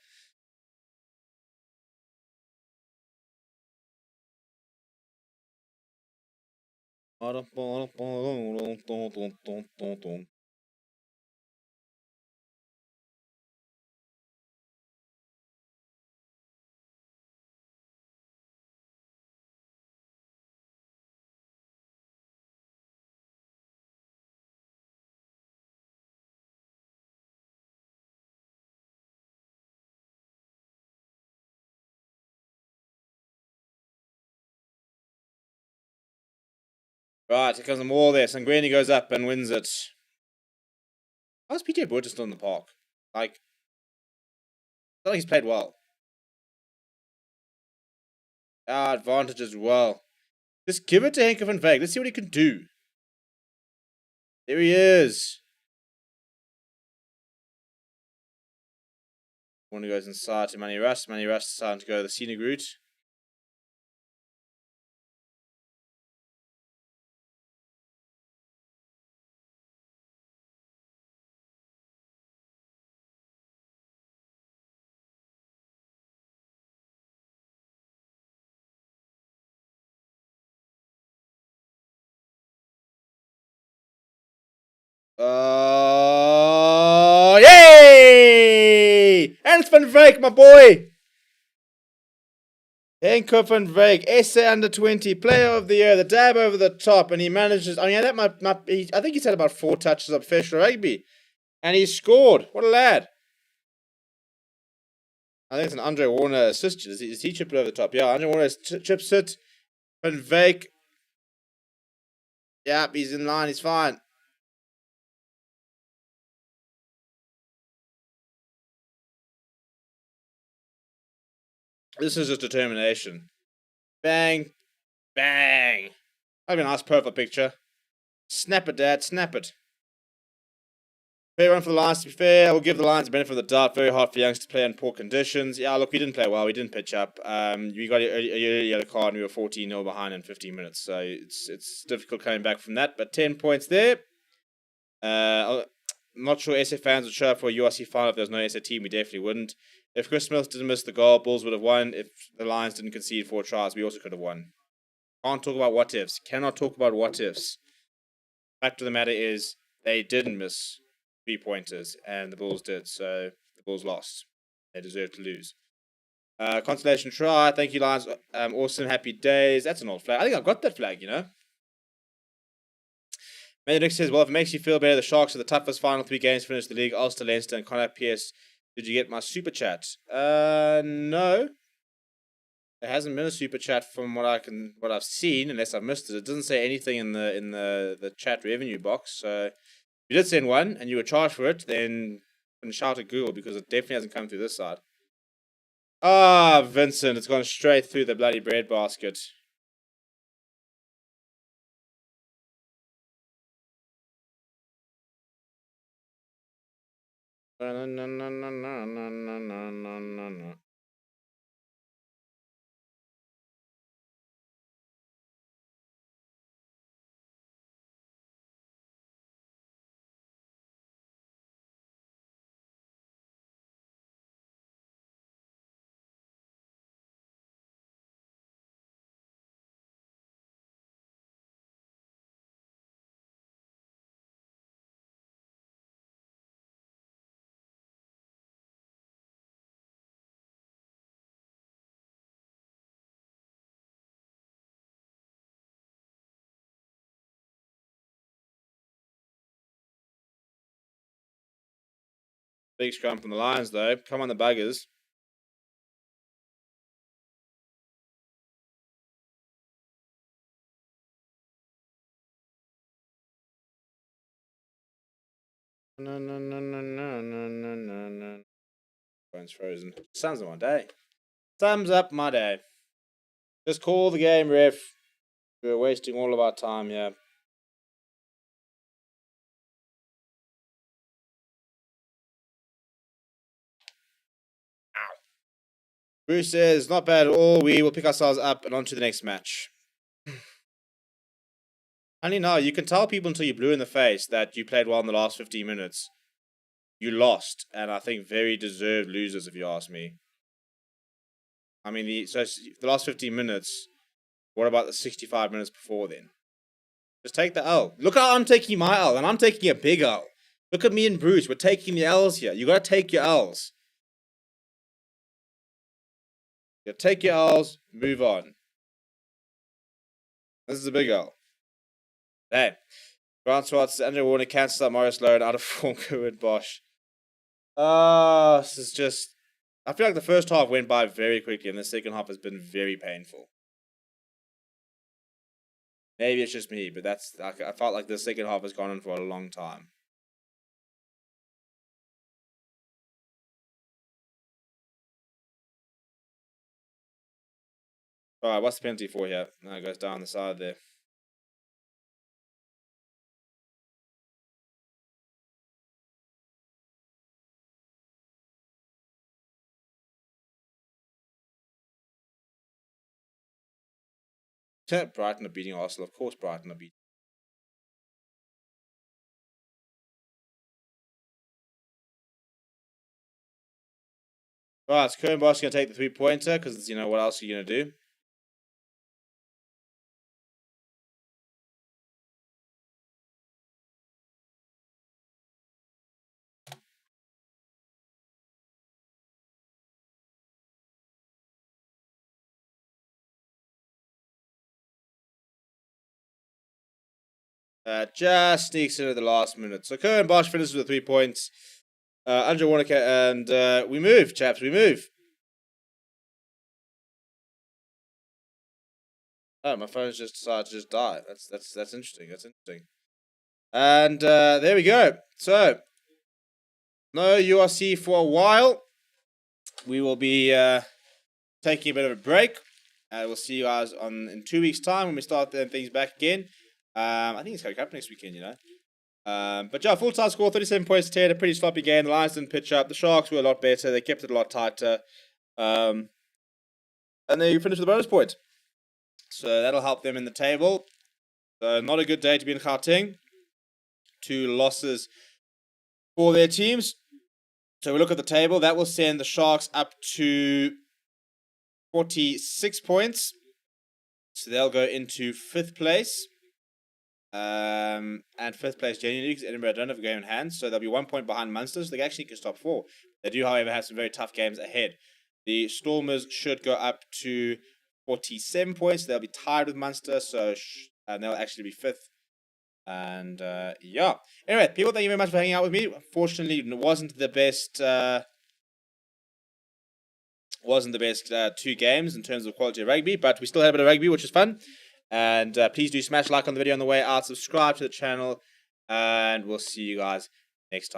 Right, here comes the more there. Sangweni goes up and wins it. How's PJ Burgess still in the park? Like, I feel like he's played well. Advantage as well. Just give it to Henk van Veek. Let's see what he can do. There he is. One goes inside to Manny Russ. Manny Russ deciding to go the scenic route. Yay! And it's Van Veek, my boy! Henk van Veek, SA under 20, player of the year, the dab over the top, and he manages. I mean, I think he's had about 4 touches of professional rugby, and he scored. What a lad! I think it's an Andre Warner assist. Is he chipped over the top? Yeah, Andre Warner chips it. Van Veek. Yep, he's in line. He's fine. This is just determination. Bang. Bang. That'd be a nice profile picture. Snap it, Dad. Snap it. Fair run for the Lions, to be fair. I will give the Lions the benefit of the doubt. Very hard for youngsters to play in poor conditions. Yeah, look, we didn't play well. We didn't pitch up. We got a yellow card and we were 14-0 behind in 15 minutes. So it's difficult coming back from that. But 10 points there. I'm not sure SA fans would show up for a URC final if there was no SA team. We definitely wouldn't. If Chris Smith didn't miss the goal, Bulls would have won. If the Lions didn't concede 4 tries, we also could have won. Can't talk about what ifs. Cannot talk about what ifs. Fact of the matter is, they didn't miss 3-pointers, and the Bulls did. So the Bulls lost. They deserve to lose. Consolation try. Thank you, Lions. Awesome. Happy days. That's an old flag. I think I've got that flag, you know. Nick says, well, if it makes you feel better, the Sharks are the toughest final 3 games to finish the league. Ulster, Leinster, and Connacht. PS. Did you get my super chat? No. There hasn't been a super chat from what I've seen, unless I've missed it. It doesn't say anything in the chat revenue box. So if you did send one and you were charged for it, then shout at Google because it definitely hasn't come through this side. Ah, Vincent, it's gone straight through the bloody bread basket. Big scrum from the Lions, though. Come on, the buggers. No. Phone's frozen. Sums up my day. Sums up my day. Just call the game, ref. We're wasting all of our time here. Ow. Bruce says, not bad at all. We will pick ourselves up and on to the next match. Only now, you can tell people until you blue in the face that you played well in the last 15 minutes. You lost, and I think very deserved losers, if you ask me. I mean, the last 15 minutes, what about the 65 minutes before then? Just take the L. Look how I'm taking my L, and I'm taking a big L. Look at me and Bruce. We're taking the L's here. You gotta take your L's. You gotta take your L's, move on. This is a big L. Hey. Grant Swartz, Andrew Warner cancels out Morris Lowe out of form, Coed Bosch. This is just... I feel like the first half went by very quickly, and the second half has been very painful. Maybe it's just me, but that's... I felt like the second half has gone on for a long time. Alright, what's the penalty for here? No, it goes down the side there. Brighton are beating Arsenal. Of course Brighton are beating. Alright, so Kern Bosch going to take the 3-pointer, because, you know, what else are you going to do? Just sneaks in at the last minute. So Kern Bosch finishes with 3 points. Andrew Warner, and we move, chaps, we move. Oh, my phone's just decided to just die. That's interesting. That's interesting. And there we go. So no URC for a while. We will be taking a bit of a break. We'll see you guys in 2 weeks' time when we start things back again. I think it's going to come next weekend, you know. But yeah, full-time score, 37 points to 10. A pretty sloppy game. The Lions didn't pitch up. The Sharks were a lot better. They kept it a lot tighter. And they finished with a bonus point. So that'll help them in the table. So not a good day to be in Gauteng. 2 losses for their teams. So we look at the table. That will send the Sharks up to 46 points. So they'll go into 5th place. And 5th place genuinely because Edinburgh don't have a game in hand, so they'll be 1 point behind Munster, so they actually can stop 4. They do, however, have some very tough games ahead. The Stormers should go up to 47 points. They'll be tied with Munster, so and they'll actually be 5th. And yeah. Anyway, people, thank you very much for hanging out with me. Unfortunately, it wasn't the best 2 games in terms of quality of rugby, but we still had a bit of rugby, which is fun. And please do smash like on the video on the way out, subscribe to the channel, and we'll see you guys next time.